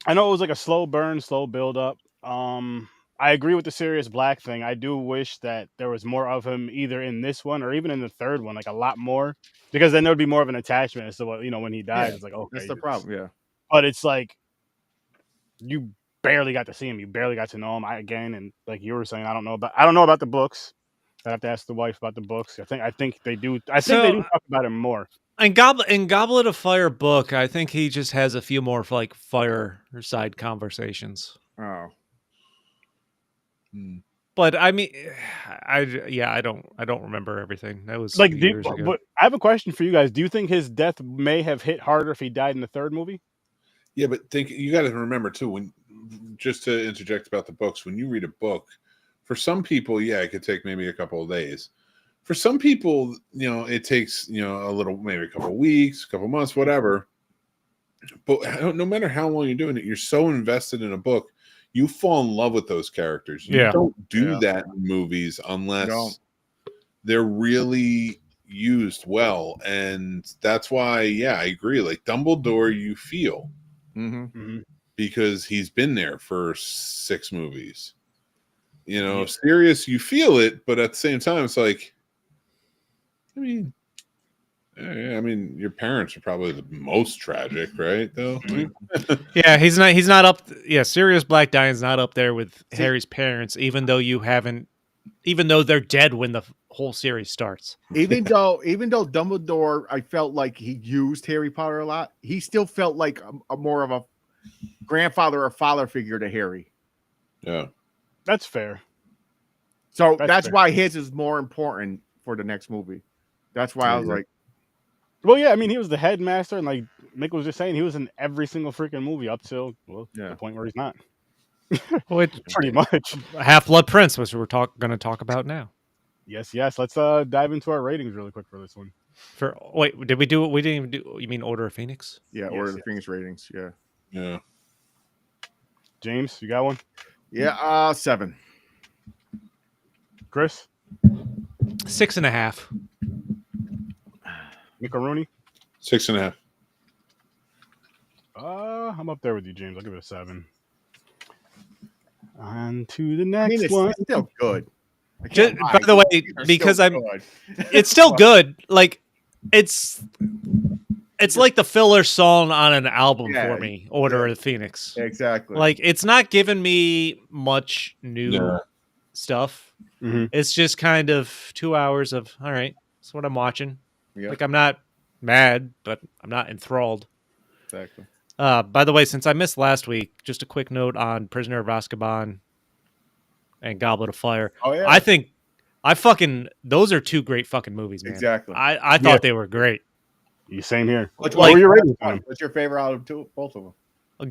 I know it was like a slow burn, slow build up. I agree with the Sirius Black thing. I do wish that there was more of him either in this one or even in the third one, like a lot more, because then there would be more of an attachment as to what, when he dies. It's like, okay, that's the problem. Yeah, but it's like you barely got to see him. You barely got to know him. And like you were saying, I don't know about the books. I have to ask the wife about the books. I think they do. They do talk about him more. In Goblet of Fire book, I think he just has a few more like fireside conversations. Oh. But I mean, I don't remember everything. That was like years ago. But I have a question for you guys. Do you think his death may have hit harder if he died in the third movie? Yeah, but you got to remember too, just to interject about the books, when you read a book, For some people, yeah, it could take maybe a couple of days. For some people, it takes, a little, maybe a couple of weeks, a couple of months, whatever. But no matter how long you're doing it, you're so invested in a book, you fall in love with those characters. You don't do that in movies unless they're really used well. And that's why, I agree. Like Dumbledore, you feel because he's been there for 6 movies. Sirius, you feel it, but at the same time, it's like, I mean, your parents are probably the most tragic, right? Though, yeah, he's not up. Yeah, Sirius Black Diamond's not up there with Harry's parents, even though they're dead when the whole series starts. Even though Dumbledore, I felt like he used Harry Potter a lot. He still felt like a more of a grandfather or father figure to Harry. Yeah, that's fair. So that's why his is more important for the next movie. That's why I was like, well, yeah, I mean, he was the headmaster, and like Mick was just saying, he was in every single freaking movie up till the point where he's not. Pretty much. Half-Blood Prince, which we're going to talk about now. Yes. Let's dive into our ratings really quick for this one. Did we do it? We didn't even do. You mean Order of Phoenix? Yeah, Order of the Phoenix ratings. Yeah. James, you got one? Yeah, 7. Chris? 6.5. Macaroni? 6.5. I'm up there with you, James. I'll give it a 7. On to the next one. It's still good. By the way, because it's still good. Like it's like the filler song on an album for me. Order of the Phoenix. Exactly. Like it's not giving me much new stuff. Mm-hmm. It's just kind of 2 hours of all right. That's what I'm watching. Yeah. Like I'm not mad, but I'm not enthralled. Exactly. By the way, since I missed last week, just a quick note on Prisoner of Azkaban and Goblet of Fire. Oh yeah. I think those are 2 great fucking movies, man. Exactly. I thought they were great. Same here. What were your ratings on? What's your favorite out of both of them?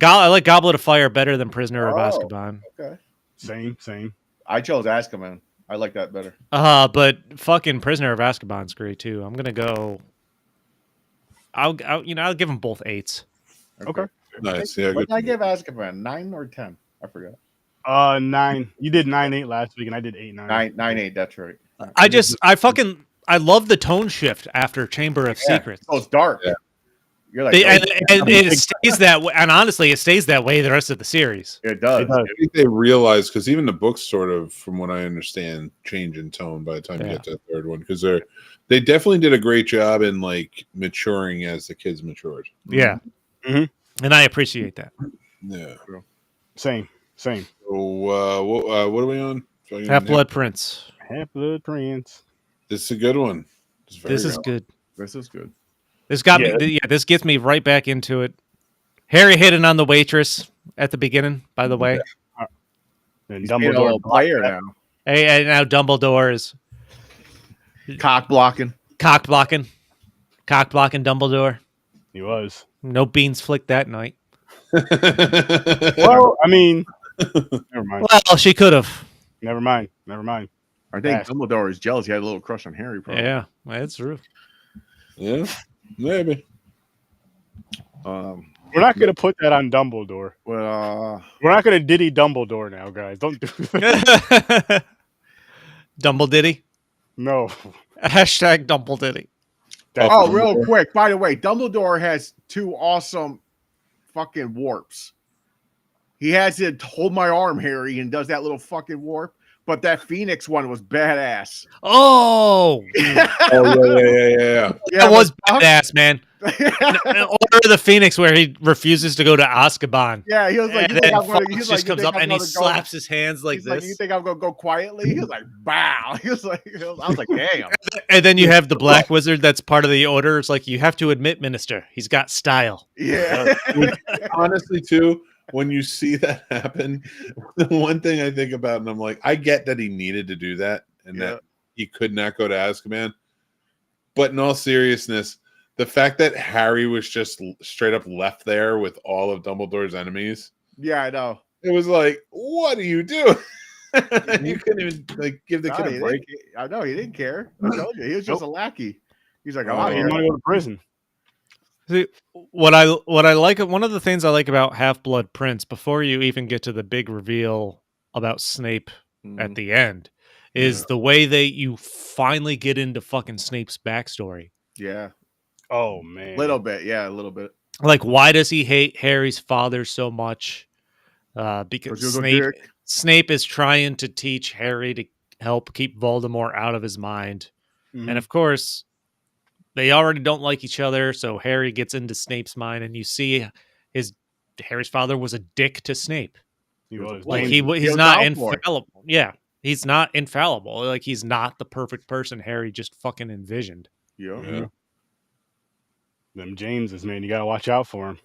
I like Goblet of Fire better than Prisoner of Azkaban. Okay. Same. I chose Azkaban. I like that better. But fucking Prisoner of Azkaban's great too. I'm gonna go. I'll give them both 8s. Okay. Nice. Yeah. What did I give Azkaban? 9 or 10? I forgot. 9. You did 9-8 last week, and I did 8-9. 9-8. That's right. I love the tone shift after Chamber of Secrets. Oh, it's dark. Yeah. You're like, and it stays that way. And honestly, it stays that way the rest of the series. It does. I think they realize, because even the books sort of, from what I understand, change in tone by the time you get to the third one, because they definitely did a great job in like maturing as the kids matured. Yeah, and I appreciate that. Yeah, same. So what are we on? Half-Blood Prince. Half-Blood Prince. This is a good one. This is good. This got me. This gets me right back into it. Harry hitting on the waitress at the beginning, by the way. And Dumbledore player now. Hey, and now Dumbledore is cock blocking Dumbledore. He was. No beans flicked that night. Well, I mean, never mind. Well, she could have. Never mind. I think Dumbledore is jealous. He had a little crush on Harry. Probably. Yeah, that's true. Yeah, maybe. We're not going to put that on Dumbledore. Well, we're not going to Diddy Dumbledore now, guys. Don't do that. Dumblediddy? No. Hashtag Dumblediddy. Real quick. By the way, Dumbledore has 2 awesome fucking warps. He has it, hold my arm, Harry, and does that little fucking warp. But that Phoenix one was badass. Oh. Yeah. That was badass, man. Order of the Phoenix, where he refuses to go to Azkaban. Yeah, he was like, he just comes up and he slaps his hands like this. Like, you think I'm gonna go quietly? He was like, "Bow." I was like, damn. And then you have the Black Wizard that's part of the Order. It's like, you have to admit, Minister, he's got style. Yeah. Honestly, too. When you see that happen, the one thing I think about, and I'm like, I get that he needed to do that and that he could not go to Azkaban. But in all seriousness, the fact that Harry was just straight up left there with all of Dumbledore's enemies. Yeah, I know. It was like, what do you do? You couldn't even like give the kid a break. I know he didn't care. I told you, he was just a lackey. He's like, I'm He out didn't here. want to go to prison. See, what I like, one of the things I like about Half-Blood Prince, before you even get to the big reveal about Snape at the end, is the way you finally get into fucking Snape's backstory. Yeah. Oh man, Little bit, yeah, a little bit. Like, why does he hate Harry's father so much? Because Snape is trying to teach Harry to help keep Voldemort out of his mind, and of course, they already don't like each other. So Harry gets into Snape's mind, and you see Harry's father was a dick to Snape. Like he's not infallible. Yeah, he's not infallible. Like he's not the perfect person Harry just fucking envisioned. Yeah. Them Jameses, man, you gotta watch out for him.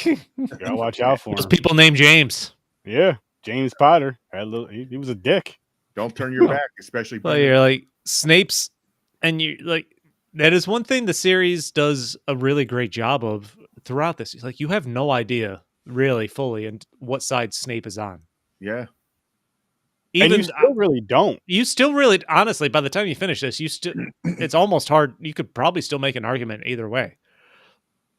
You gotta watch out for him. Those people named James. Yeah, James Potter he was a dick. Don't turn your back, especially. Well, you're like Snape's, and you like that is one thing the series does a really great job of throughout this. It's like you have no idea really fully and what side Snape is on. Yeah. And you still really don't. You still really, honestly, by the time you finish this, it's almost hard. You could probably still make an argument either way.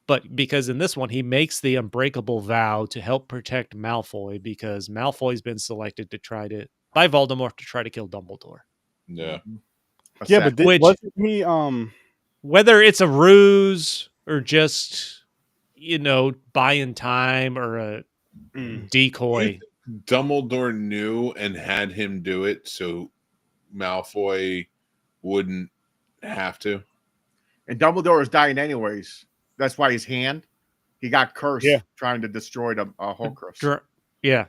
But because in this one, he makes the unbreakable vow to help protect Malfoy because Malfoy's been selected by Voldemort to try to kill Dumbledore. Yeah. Yeah, but wasn't he whether it's a ruse or just buying time or a decoy. Dumbledore knew and had him do it so Malfoy wouldn't have to. And Dumbledore is dying anyways. That's why his hand, he got cursed trying to destroy the Horcrux. Yeah.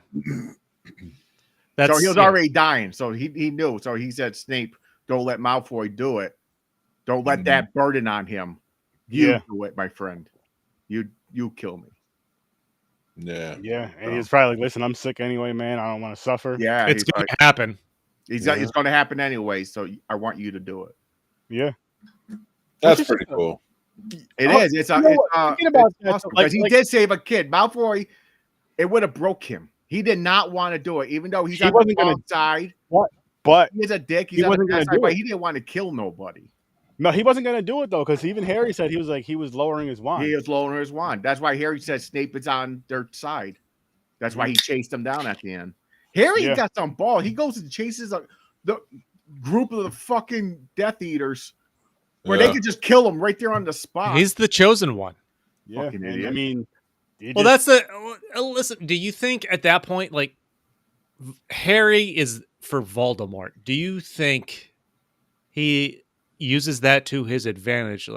So he was already dying. So he knew. So he said, Snape, don't let Malfoy do it. Don't let that burden on him. You do it, my friend. You kill me. Yeah. Yeah. And he's probably like, listen, I'm sick anyway, man. I don't want to suffer. Yeah. It's going to happen. It's going to happen anyway. So I want you to do it. Yeah. That's pretty cool. It is. It's awesome because he did save a kid. Malfoy, it would have broke him. He did not want to do it, even though he's on the wrong side. But he's a dick. He wasn't going to do it. He didn't want to kill nobody. No, he wasn't going to do it though, because even Harry said he was lowering his wand. He was lowering his wand. That's why Harry said Snape is on their side. That's why he chased him down at the end. Harry got some ball. He goes and chases the group of the fucking Death Eaters. Where they could just kill him right there on the spot. He's the chosen one. Yeah, I mean, listen. Do you think at that point, like Harry is for Voldemort? Do you think he uses that to his advantage,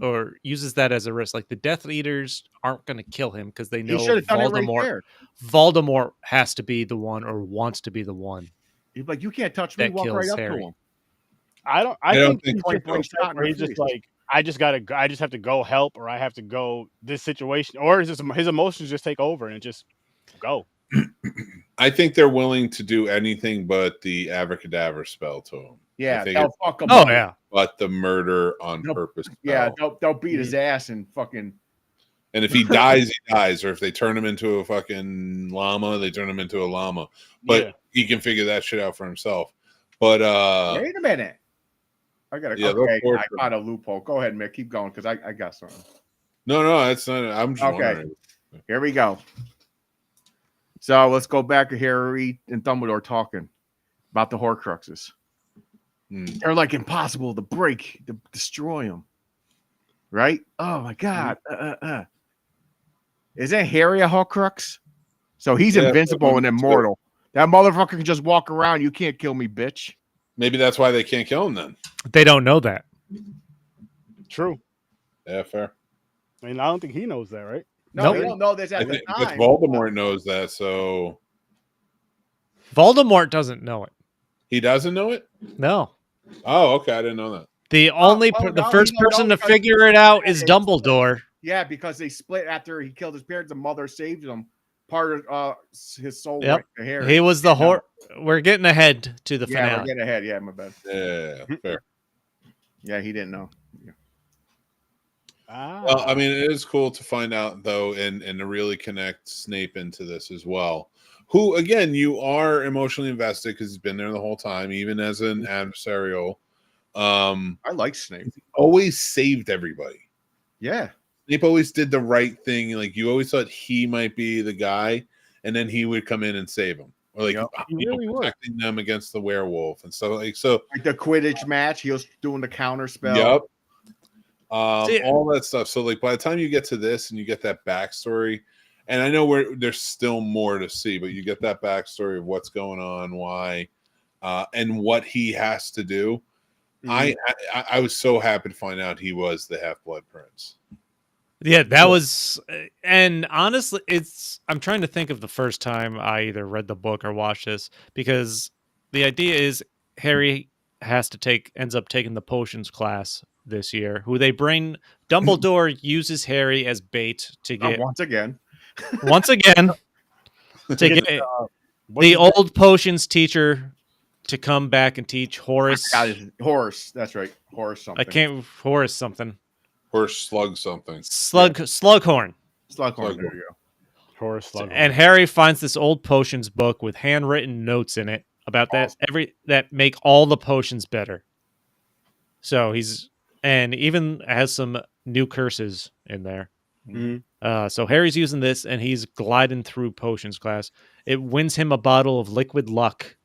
or uses that as a risk? Like the Death Eaters aren't going to kill him because they know Voldemort. Voldemort has to be the one, or wants to be the one. He's like, you can't touch me. Walk right up to him. I think he's just like, I just have to go help, or I have to go this situation, or is this his emotions just take over and just go? I think they're willing to do anything but the abracadabra spell to him. Yeah, they'll fuck him up. Oh yeah, but the murder on purpose. Yeah, they'll beat his ass and fucking. And if he dies, he dies. Or if they turn him into a fucking llama, they turn him into a llama. But he can figure that shit out for himself. But wait a minute. I found a loophole. Go ahead, Mick. Keep going because I got something. No, that's not. I'm just wondering. Here we go. So let's go back to Harry and Dumbledore talking about the Horcruxes. They're like impossible to break, to destroy them. Right? Oh my God. Isn't Harry a Horcrux? So he's invincible and immortal. That motherfucker can just walk around. You can't kill me, bitch. Maybe that's why they can't kill him then. They don't know that. True. Yeah, fair. I mean, I don't think he knows that, right? No, they don't know this at the time. Voldemort knows that, so Voldemort doesn't know it. He doesn't know it? No. Oh, okay. I didn't know that. The first person to figure it out is Dumbledore. Yeah, because they split after he killed his parents. The mother saved him. Part of his soul went to Harry. He was the We're getting ahead to the finale. Yeah, we're getting ahead. Yeah, my bad. Yeah, fair. Yeah, he didn't know. Yeah. Well, I mean, it is cool to find out though, and to really connect Snape into this as well. who again you are emotionally invested because he's been there the whole time, even as an adversarial. I like Snape. Always saved everybody. Yeah. Snape always did the right thing. Like you always thought he might be the guy, and then he would come in and save him, or like he really protecting them against the werewolf and stuff. Like so, like the Quidditch match, he was doing the counter spell. Yep. All that stuff. So like by the time you get to this and you get that backstory, and I know there's still more to see, but you get that backstory of what's going on, why, and what he has to do. I was so happy to find out he was the Half-Blood Prince. Yeah, that was, and honestly, I'm trying to think of the first time I either read the book or watched this, because the idea is Harry ends up taking the potions class this year, who they bring, Dumbledore uses Harry as bait to get, once again, to get the old potions teacher to come back and teach Horace. Horace, that's right. Horace something. Horace something. Horse slug something. Slughorn. Slughorn. There you go. Horace Slughorn. And Harry finds this old potions book with handwritten notes in it about that make all the potions better. So and even has some new curses in there. Mm-hmm. So Harry's using this and he's gliding through potions class. It wins him a bottle of liquid luck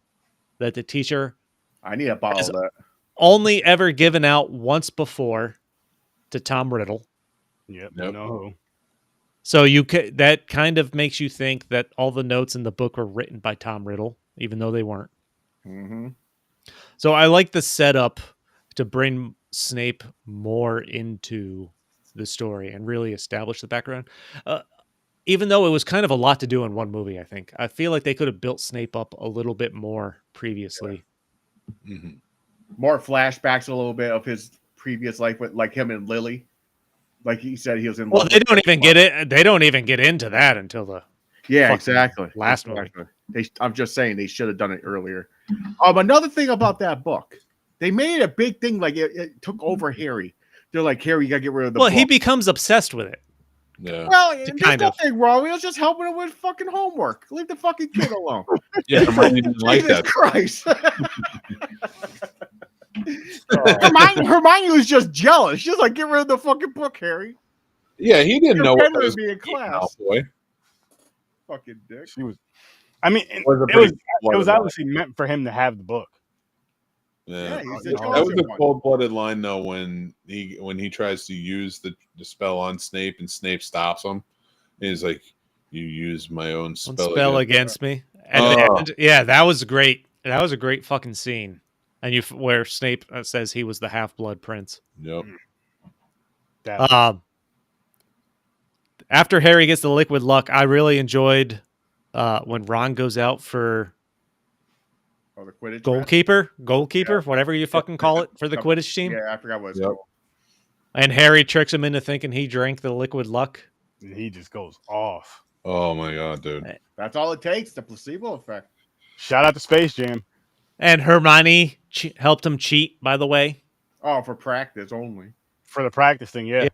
that the teacher I need a bottle of that. Only ever given out once before to Tom Riddle. Yep. No. So that kind of makes you think that all the notes in the book were written by Tom Riddle, even though they weren't. Mm-hmm. So I like the setup to bring Snape more into the story and really establish the background. Even though it was kind of a lot to do in one movie, I feel like they could have built Snape up a little bit more previously. Yeah. Mm-hmm. More flashbacks a little bit of his previous life with like him and Lily. Like he said, he was in. Well, they don't even get it. They don't even get into that until the exactly last movie. I'm just saying they should have done it earlier. Another thing about that book, they made a big thing. Like it took over Harry. They're like, Harry, you gotta get rid of the. Well, book. he becomes obsessed with it. Yeah. Well, there's nothing wrong. He was just helping him with fucking homework. Leave the fucking kid alone. Yeah, Hermione didn't like that. Christ. Hermione was just jealous. She's like, get rid of the fucking book, Harry. Yeah, he didn't know what was be in class. Fucking dick. She was. I mean, it was obviously meant for him to have the book. Yeah, that was a cold-blooded line though when he tries to use the spell on Snape and Snape stops him. He's like, "You use my own spell against me." And yeah, that was great. That was a great fucking scene. And where Snape says he was the Half-Blood Prince. Yep. After Harry gets the liquid luck, I really enjoyed when Ron goes out for the Quidditch goalkeeper, whatever you fucking call it for the Quidditch team. Yeah, I forgot what it's called. And Harry tricks him into thinking he drank the liquid luck. He just goes off. Oh my god, dude! That's all it takes. The placebo effect. Shout out to Space Jam. And Hermione helped him cheat, by the way. Oh, for practice only. For the practice thing, yeah.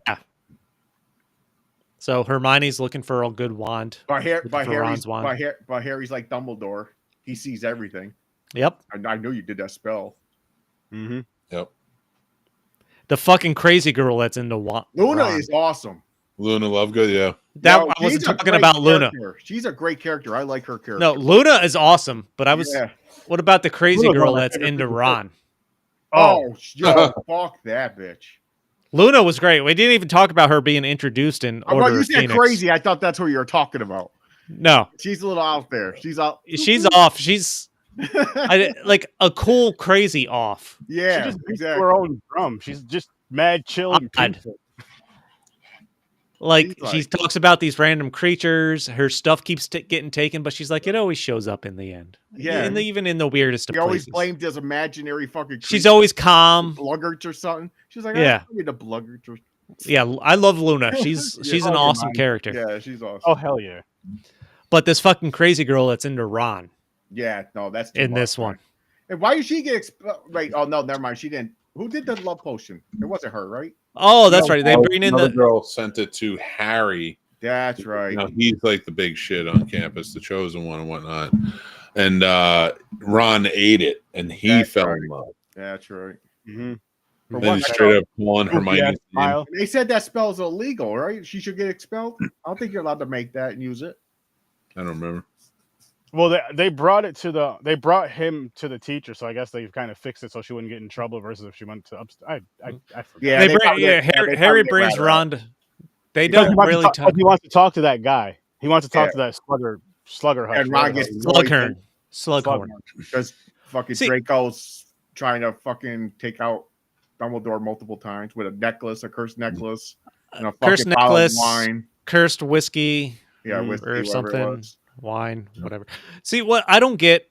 So Hermione's looking for a good wand. By Harry's like Dumbledore. He sees everything. Yep. I knew you did that spell. Mm-hmm. Yep. The fucking crazy girl that's into Luna is awesome. Luna Lovegood, yeah. I wasn't talking about Luna. She's a great character. I like her character. No, Luna is awesome, but I was. Yeah. What about the crazy girl that's into Ron? Oh, fuck that bitch. Luna was great. We didn't even talk about her being introduced in Order you of said Phoenix. Crazy. I thought that's what you were talking about. No, she's a little out there. She's out. She's off. She's like a cool crazy off. Yeah, she just beats her own drum. She's just mad chill and peaceful. Like she talks about these random creatures. Her stuff keeps getting taken, but she's like, it always shows up in the end. Yeah, even in the weirdest of places. Always blamed this imaginary fucking. She's always calm. Bluggarts or something. She's like, yeah, the bluggarts. Yeah, I love Luna. She's an awesome character. Yeah, she's awesome. Oh hell yeah! But this fucking crazy girl that's into Ron. Yeah, no, that's in this one. And why did she get right? Oh no, never mind. She didn't. Who did the love potion? It wasn't her, right? Oh, that's right. They bring in the girl sent it to Harry That's right. You know, he's like the big shit on campus, the chosen one and whatnot. And Ron ate it, and he fell in love. That's right. Mm-hmm. Then he straight up pulling Hermione's name. They said that spell's illegal, right? She should get expelled. I don't think you're allowed to make that and use it. I don't remember. Well, they brought him to the teacher, so I guess they've kind of fixed it so she wouldn't get in trouble. Versus if she went to upstairs, I forget. Harry brings Ron. They don't really talk. He wants to talk to that guy. He wants to talk to that slugger. And Ron gets Slughorn. Because fucking Draco's trying to fucking take out Dumbledore multiple times with a cursed necklace, and a cursed fucking bottle of necklace, wine, cursed whiskey, whiskey, or something, wine, whatever. See, what I don't get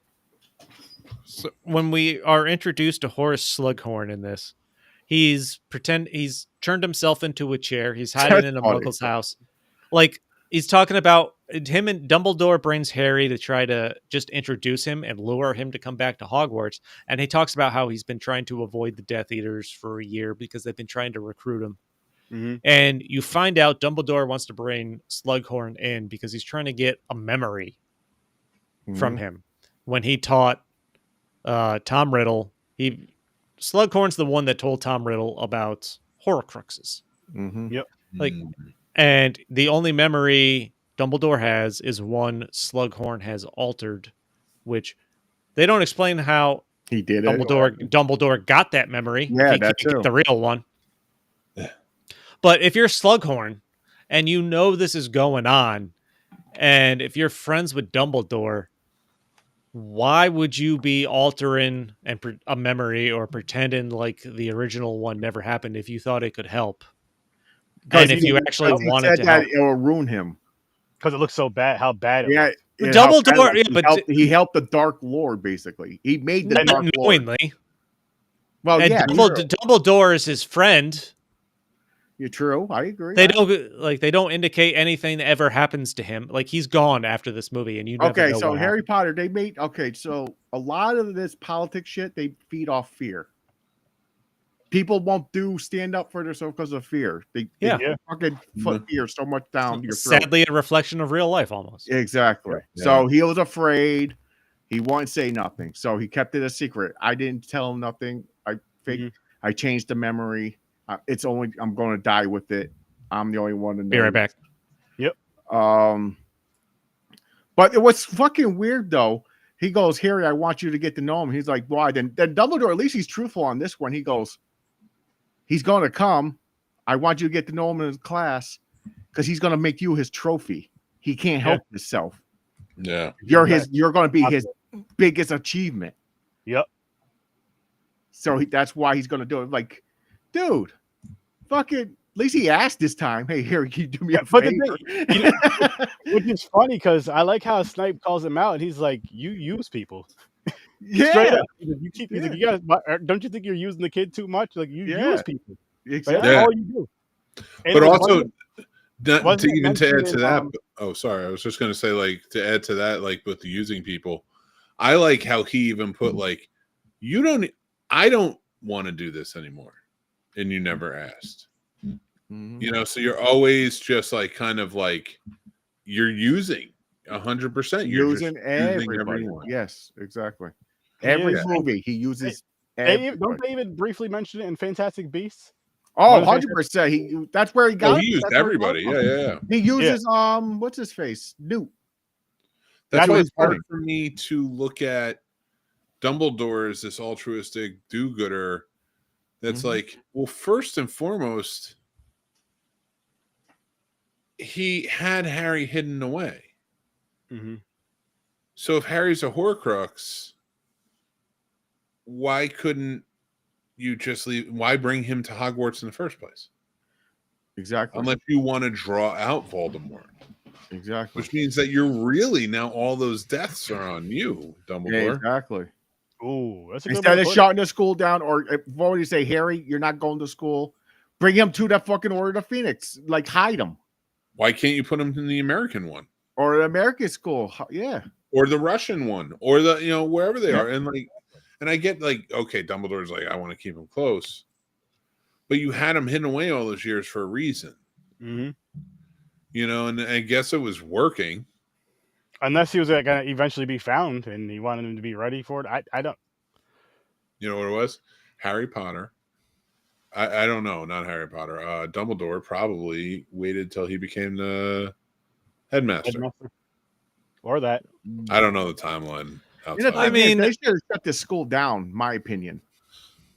when we are introduced to Horace Slughorn in this, he's turned himself into a chair. He's hiding in a muggle's house, like. He's talking about him and Dumbledore brings Harry to try to just introduce him and lure him to come back to Hogwarts. And he talks about how he's been trying to avoid the Death Eaters for a year because they've been trying to recruit him. Mm-hmm. And you find out Dumbledore wants to bring Slughorn in because he's trying to get a memory from him. When he taught Tom Riddle, Slughorn's the one that told Tom Riddle about Horcruxes. Mm-hmm. Yep. And the only memory Dumbledore has is one Slughorn has altered, which they don't explain how he did Dumbledore got that memory. Yeah, he that's the real one. But if you're Slughorn and you know this is going on, and if you're friends with Dumbledore, why would you be altering a memory or pretending like the original one never happened if you thought it could help? And if you actually wanted to help, it will ruin him because it looks so bad. How bad? Dumbledore, he helped the Dark Lord basically. He made the Dark knowingly. Lord. Well, and Dumbledore is his friend. You're true. I agree. They don't indicate anything that ever happens to him. Like he's gone after this movie, and you never know so what Harry happened. Potter. So a lot of this politics shit they feed off fear. People won't stand up for themselves because of fear. They fucking put fear so much down your throat. Sadly, a reflection of real life, almost. Exactly. Yeah. So he was afraid. He wouldn't say nothing. So he kept it a secret. I didn't tell him nothing. I changed the memory. I'm going to die with it. I'm the only one to know. Be right back. Yep. But it was fucking weird though. He goes, Harry, I want you to get to know him. He's like, why? Then Dumbledore, at least he's truthful on this one. He goes, he's going to come. I want you to get to know him in his class because he's going to make you his trophy. He can't help himself. Yeah. You're going to be his biggest achievement. Yep. So that's why he's going to do it. Like, dude, fucking, at least he asked this time. Hey, Harry, can you do me a favor? Which is funny because I like how Snape calls him out and he's like, you use people. Yeah. Straight up. You keep like, you guys, don't you think you're using the kid too much? Like you use people. Exactly. That's all you do. And but also to add to that. Oh, sorry. I was just going to say, like, to add to that, like with the using people, I like how he even put like, I don't want to do this anymore. And you never asked. Mm-hmm. You know, so you're always just like kind of like you're using 100%. You're using everybody. Yes, exactly. Every movie he uses. Don't they even briefly mention it in Fantastic Beasts? Oh, 100%. That's where he got. He used everybody. Yeah. He uses what's his face? Newt. That's why it's hard for me to look at Dumbledore as this altruistic do-gooder. That's like, well, first and foremost, he had Harry hidden away. Mm-hmm. So if Harry's a Horcrux, why couldn't you just leave? Why bring him to Hogwarts in the first place? Exactly. Unless you want to draw out Voldemort. Exactly. Which means that you're really now all those deaths are on you, Dumbledore. Yeah, exactly. Ooh, that's a good instead of shutting the school down, or if you say, Harry, you're not going to school, bring him to that fucking Order of the Phoenix. Like, hide him. Why can't you put him in the American one? Or an American school, yeah. Or the Russian one, or the wherever they are. And I get like, okay, Dumbledore's like, I want to keep him close, but you had him hidden away all those years for a reason. Mm-hmm. and I guess it was working. Unless he was going to eventually be found and he wanted him to be ready for it. I don't. You know what it was? Harry Potter. I don't know, not Harry Potter. Dumbledore probably waited till he became the headmaster. Or that. I don't know the timeline. They should have shut this school down, my opinion.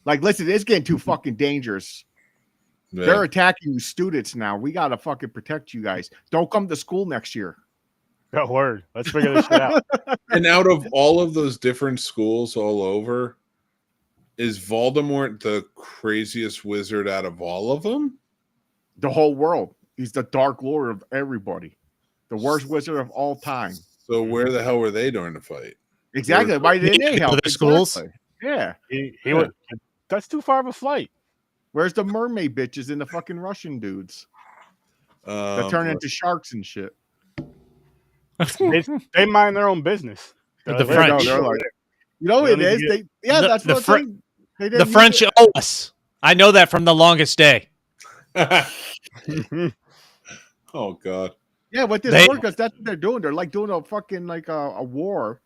Like, listen, it's getting too fucking dangerous. Yeah. They're attacking students now. We got to fucking protect you guys. Don't come to school next year. Good word. Let's figure this shit out. And out of all of those different schools all over, is Voldemort the craziest wizard out of all of them? The whole world. He's the Dark Lord of everybody. The worst wizard of all time. So where the hell were they during the fight? Exactly. Why didn't they help? Other schools? Yeah. He would. That's too far of a flight. Where's the mermaid bitches and the fucking Russian dudes? That turn into sharks and shit. They mind their own business. The French. They're like, it is. That's what the French owe us. I know that from The Longest Day. Oh God. Yeah, but this works. That's what they're doing. They're like doing a fucking like a war,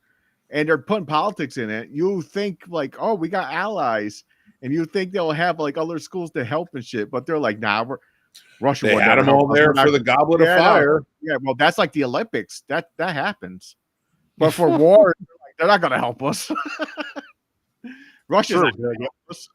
and they're putting politics in it. You think like, oh, we got allies, and you think they'll have like other schools to help and shit, but they're like, nah, Russia. They had them all there for the Goblet of Fire. No. Yeah, well, that's like the Olympics. That happens, but for war, they're not going to help us. Russia's not going to help us.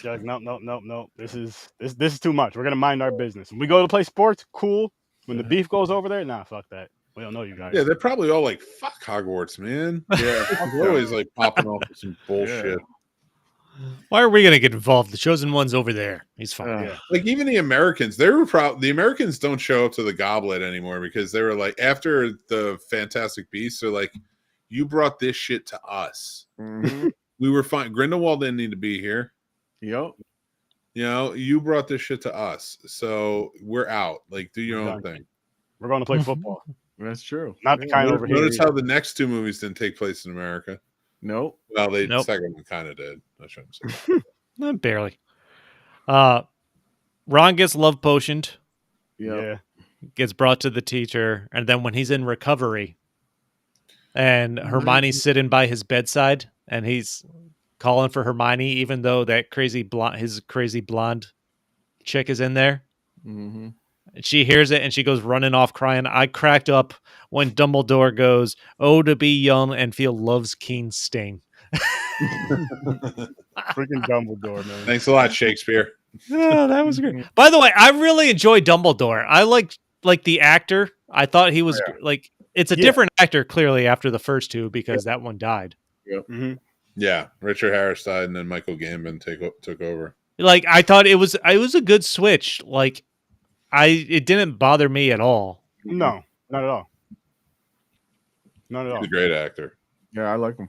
Like, no. This is too much. We're gonna mind our business. When we go to play sports, cool. When the beef goes over there, nah, fuck that. We don't know you guys. Yeah, they're probably all like, fuck Hogwarts, man. Yeah, they're always like popping off with some bullshit. Yeah. Why are we gonna get involved? The chosen one's over there. He's fine. Yeah. Like even the Americans, the Americans don't show up to the Goblet anymore because they were like, after the Fantastic Beasts, they're like, you brought this shit to us. Mm-hmm. We were fine. Grindelwald didn't need to be here. Yep. You brought this shit to us, so we're out. Like, do your own thing. We're going to play football. That's true. Not the kind over here. Notice how the next two movies didn't take place in America. Nope. Well, the second one kind of did. I shouldn't say. Barely. Ron gets love potioned. Yeah. Gets brought to the teacher, and then when he's in recovery, and Hermione's sitting by his bedside, and he's calling for Hermione, even though that his crazy blonde chick is in there. Mm-hmm. And she hears it and she goes running off crying. I cracked up when Dumbledore goes, "Oh, to be young and feel love's keen sting." Freaking Dumbledore, man. Thanks a lot, Shakespeare. Yeah, that was great. By the way, I really enjoyed Dumbledore. I like the actor. I thought he was like, it's a different actor clearly after the first two because that one died. Yep. Mm-hmm. Yeah, Richard Harris died, and then Michael Gambon took over. Like, I thought it was a good switch. Like, it didn't bother me at all. No, not at all. Not at all. He's a great actor. Yeah, I like him.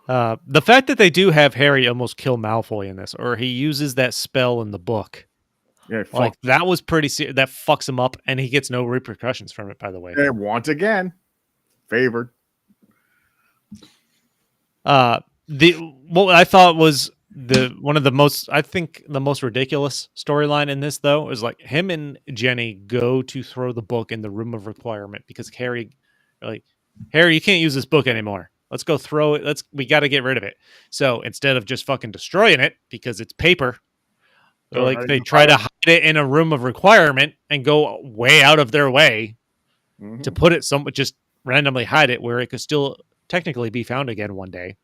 The fact that they do have Harry almost kill Malfoy in this, or he uses that spell in the book. Yeah, like that was pretty that fucks him up, and he gets no repercussions from it. By the way, and once again, favored. What I thought was one of the most ridiculous storyline in this though is like him and Jenny go to throw the book in the room of requirement because Harry, you can't use this book anymore. Let's go throw it. We got to get rid of it. So instead of just fucking destroying it because it's paper, they try to hide it in a room of requirement and go way out of their way to put it just randomly hide it where it could still technically be found again one day.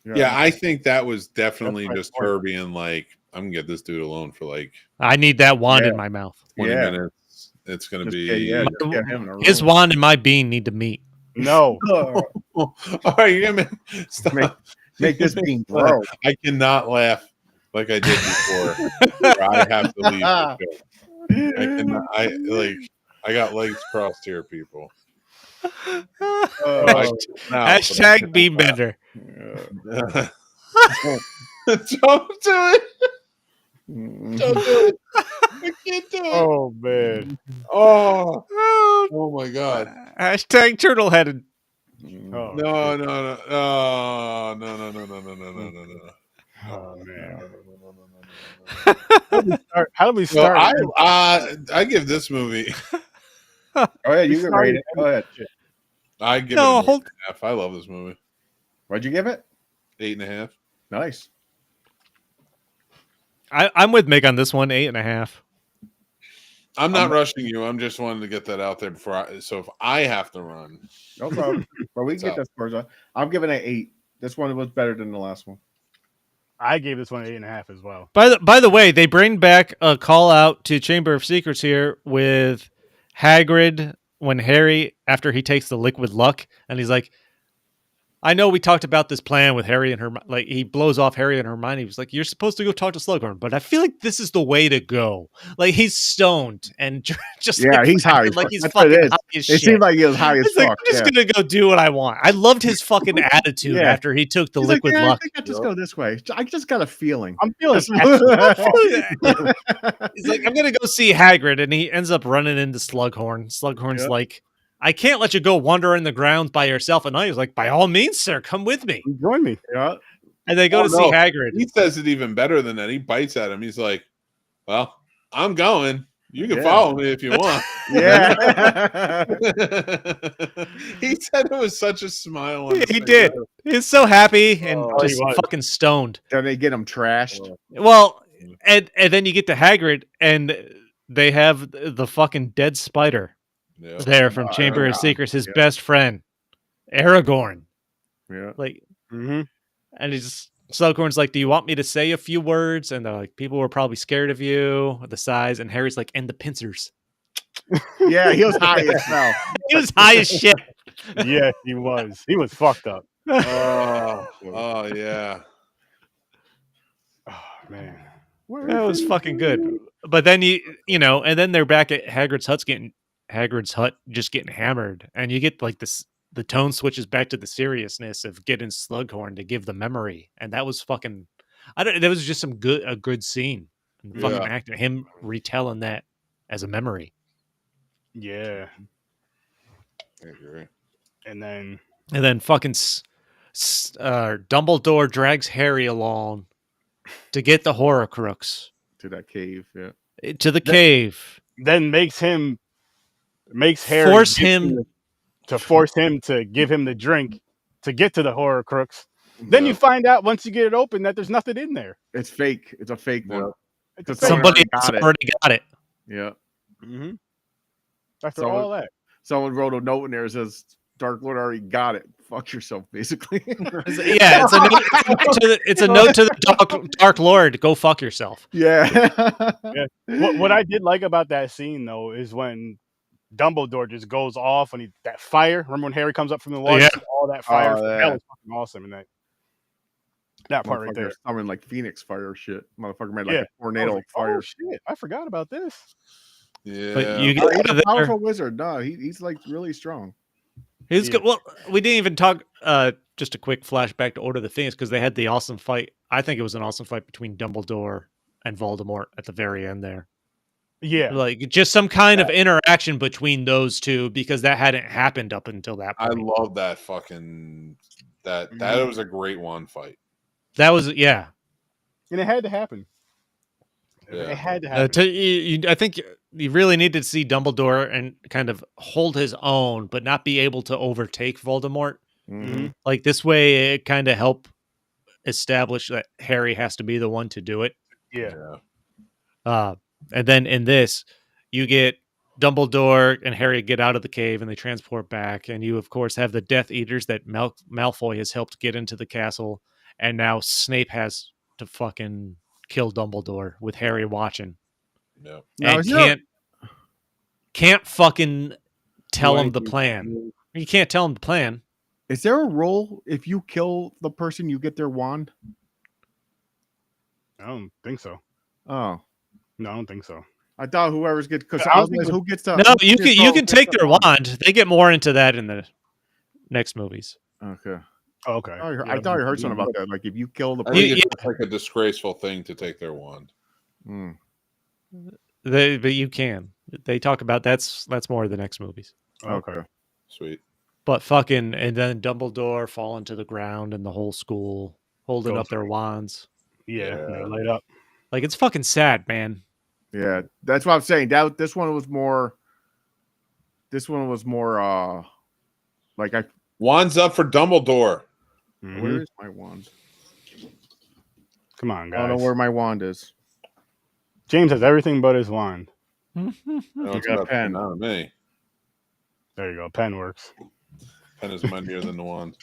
Yeah, I think that was definitely just her being like, I'm gonna get this dude alone for I need that wand in my mouth. 20 minutes. It's gonna be his wand and my bean need to meet. No. All right, you're gonna stop. Make this bean grow. I cannot laugh like I did before. I have to leave the show. I got legs crossed here, people. Hashtag beanbender. Don't do it. Don't do it. I can't do it. Oh man. Oh my god. Hashtag turtle headed. No. Oh man. How do we So start? I give this movie. Go ahead, you can rate it. Go ahead. I give No, it an 8.5. I love this movie. What'd you give it? 8.5. Nice. I'm with Mick on this one, 8.5. I'm not rushing you. I'm just wanting to get that out there before. So if I have to run, No problem. But we can get that scores on. I'm giving it 8. This one was better than the last one. I gave this one 8.5 as well. By the way, they bring back a call out to Chamber of Secrets here with Hagrid when Harry, after he takes the liquid luck, and he's like, I know we talked about this plan with Harry and Hermione. Like, he blows off Harry and Hermione. He was like, you're supposed to go talk to Slughorn, but I feel like this is the way to go. Like, he's stoned and just he's high. Like he's That's fucking what it is. high as shit. It seemed like he was high as It's fuck. like, I'm just going to go do what I want. I loved his fucking attitude after he took the He's liquid like, luck. I think I just go this way. I just got a feeling. I'm feeling He's like, I'm going to go see Hagrid, and he ends up running into Slughorn. Slughorn's like, I can't let you go wander in the grounds by yourself at night. He's like, by all means, sir, come with me. Join me. Yeah. And they go to see Hagrid. He says it even better than that. He bites at him. He's like, well, I'm going. You can follow me if you want. Yeah. He said it was such a smile. On his He face. did. He's so happy and just he was. fucking stoned. Then they get him trashed. Well, and then you get to Hagrid, and they have the fucking dead spider there from Chamber of Secrets, his best friend, Aragorn. Yeah. Like, Mm-hmm. and Slughorn's like, do you want me to say a few words? And they're like, people were probably scared of you, the size. And Harry's like, and the pincers. Yeah, he was high as hell. He was high as shit. Yeah, he was. He was fucked up. Oh yeah. Oh man, That was fucking good. But then you know, and then they're back at Hagrid's hut just getting hammered, and you get like this. The tone switches back to the seriousness of getting Slughorn to give the memory, and that was fucking. That was just a good scene. And the fucking actor, him retelling that as a memory. Yeah. I agree. And then fucking Dumbledore drags Harry along to get the Horcrux To that cave, yeah. to the cave. Then makes Harry Force him to give him the drink to get to the Horcrux. Then you find out once you get it open that there's nothing in there. It's fake. It's a fake one. Somebody already got it. Yeah. Mm-hmm. After all that. Someone wrote a note in there that says, Dark Lord already got it. Fuck yourself, basically. Yeah, it's a note to the Dark Lord. Go fuck yourself. Yeah. What I did like about that scene, though, is when Dumbledore just goes off and that fire. Remember when Harry comes up from the water? Yeah. All that fire. Oh, yeah. That was fucking awesome in that part right there. Something like Phoenix fire shit. Motherfucker made like a tornado of fire. fire. Oh, shit. I forgot about this. Yeah. But you He's get a powerful wizard. No, he's like really strong. He's good. Well, we didn't even talk. Just a quick flashback to Order of the Phoenix because they had the awesome fight. I think it was an awesome fight between Dumbledore and Voldemort at the very end there. Yeah, like just some kind of interaction between those two because that hadn't happened up until that point. I love that fucking that was a great one fight. That was and it had to happen. Yeah. It had to happen. I think you really need to see Dumbledore and kind of hold his own, but not be able to overtake Voldemort. Mm-hmm. Like this way, it kind of help establish that Harry has to be the one to do it. Yeah. And then in this, you get Dumbledore and Harry get out of the cave and they transport back. And you, of course, have the Death Eaters that Malfoy has helped get into the castle. And now Snape has to fucking kill Dumbledore with Harry watching. Yeah. And can't fucking tell him the plan. You can't tell him the plan. Is there a role if you kill the person, you get their wand? I don't think so. Oh. No, I don't think so. I thought whoever's good because who gets to no, you can take their wand. They get more into that in the next movies. Okay. Oh, okay. I thought I heard something about that. Like if you kill the I think it's like a disgraceful thing to take their wand. Mm. But you can. They talk about that's more of the next movies. Okay. Sweet. But fucking and then Dumbledore falling to the ground and the whole school holding up their wands. Yeah. They're laid up. Like, it's fucking sad, man. Yeah, that's what I'm saying. This one was more. This one was more. Like I. Wand's up for Dumbledore. Mhm. Where is my wand? Come on, I guys. don't know where my wand is. James has everything but his wand. No, it's got a not pen. Not me. There you go. Pen works. Pen is mightier than the wand.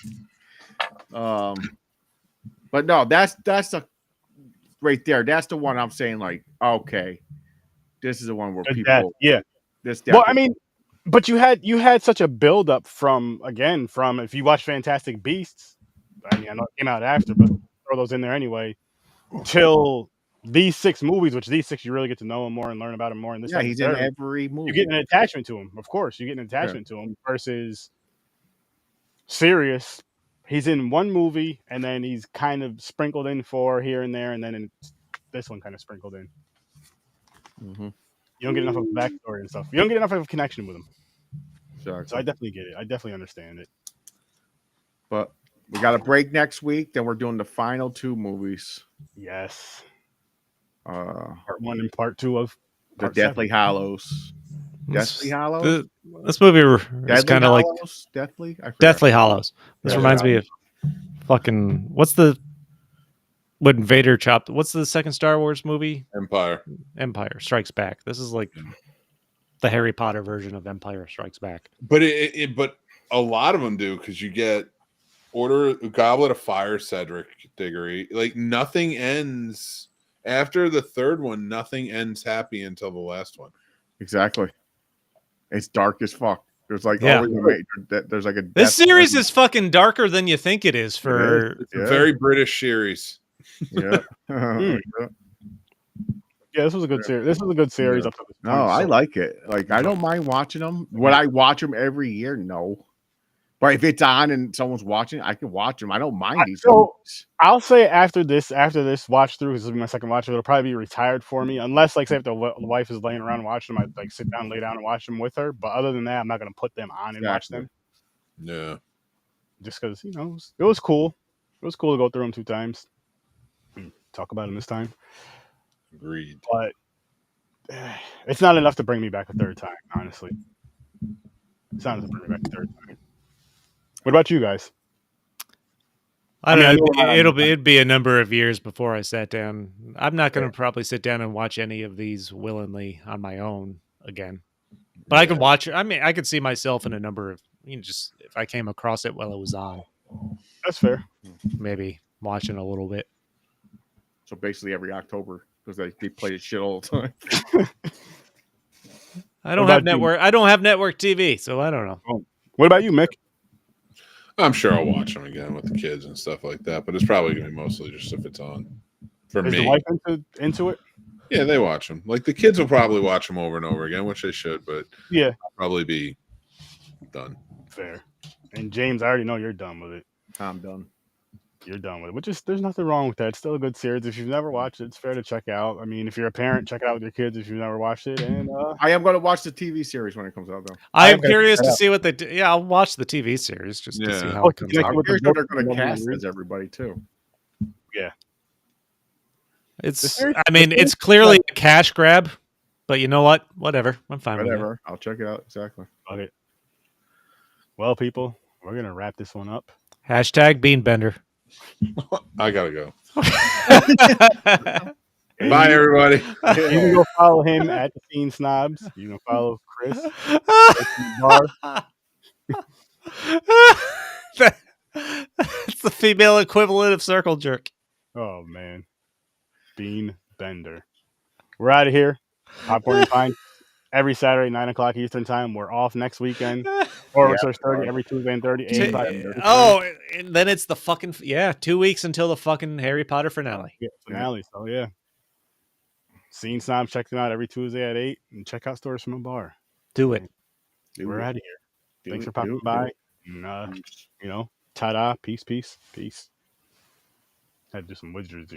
But no, that's the right there. That's the one I'm saying. Like, okay, this is the one where people. Yeah. This. Well, I mean, but you had such a build up from if you watch Fantastic Beasts. I mean, I know it came out after, but throw those in there anyway. Till these 6 movies, which these 6 you really get to know him more and learn about him more. And this, yeah, he's in every movie. You get an attachment to him, of course. You get an attachment to him versus Sirius. He's in one movie and then he's kind of sprinkled in for here and there, and then in this one kind of sprinkled in. Mm-hmm. You don't get enough of a backstory and stuff. You don't get enough of a connection with him. Exactly. So I definitely get it. I definitely understand it. But we got a break next week. Then we're doing the final 2 movies. Yes. Part 1 and part 2 of the Deathly Hallows. Deathly Hallows. This movie is kind of like Deathly. Deathly Hallows. This reminds me of fucking when Vader chopped. What's the second Star Wars movie? Empire Strikes Back. This is like the Harry Potter version of Empire Strikes Back. But but a lot of them do, because you get Order Goblet of Fire, Cedric Diggory. Like, nothing ends after the third one. Nothing ends happy until the last one. Exactly. It's dark as fuck. There's like there's like a. This series is fucking darker than you think it is. It's a very British series. Yeah. Yeah, this was a good series. This was a good series. Yeah. Up to this No, point, I like it. Like, I don't mind watching them. Would I watch them every year? No. But if it's on and someone's watching, I can watch them. I don't mind these. So I'll say after this watch through, because this will be my second watch, it'll probably be retired for me. Unless, like, say, if the wife is laying around watching them, I'd like sit down, lay down, and watch them with her. But other than that, I'm not gonna put them on and watch them. Yeah. Just because it was cool. It was cool to go through them 2 times. Talk about them this time. Agreed. But it's not enough to bring me back a 3rd time, honestly. It's not enough to bring me back a 3rd time. What about you guys? I don't know. It'd be a number of years before I sat down. I'm not going to probably sit down and watch any of these willingly on my own again. But I could watch it. I mean, I could see myself in a number of, just if I came across it while it was on. That's fair. Maybe watching a little bit. So basically every October, because they play this shit all the time. I don't have network. I don't have network TV, so I don't know. Oh. What about you, Mick? I'm sure I'll watch them again with the kids and stuff like that, but it's probably going to be mostly just if it's on. For me, is the wife into it? Yeah, they watch them. Like, the kids will probably watch them over and over again, which they should, but yeah, I'll probably be done. Fair. And James, I already know you're done with it. I'm done. You're done with it, which is, there's nothing wrong with that. It's still a good series. If you've never watched it, it's fair to check out. I mean, if you're a parent, check it out with your kids if you've never watched it. And I am going to watch the TV series when it comes out, though. I am curious to see what they do. Yeah, I'll watch the TV series just to see how it comes out. I'm curious what they're going to cast as everybody, too. Yeah. It's clearly a cash grab, but you know what? Whatever. I'm fine with it. I'll check it out. Exactly. Okay. Well, people, we're going to wrap this one up. Hashtag Beanbender. I gotta go. Bye, everybody. You can go follow him at the Scene Snobs. You can follow Chris. It's the female equivalent of Circle Jerk. Oh man, Bean Bender. We're out of here. Popcorn Pints every Saturday 9:00 Eastern time. We're off next weekend. Or it's 30 every Tuesday and 30. Oh, and then it's the fucking 2 weeks until the fucking Harry Potter finale. Yeah, finale. So yeah. Scene Snobs, check them out every Tuesday at 8, and check out Stories from a Bar. Do it. We're out of here. Thanks for popping by. And, ta-da. Peace. Had to do some wizards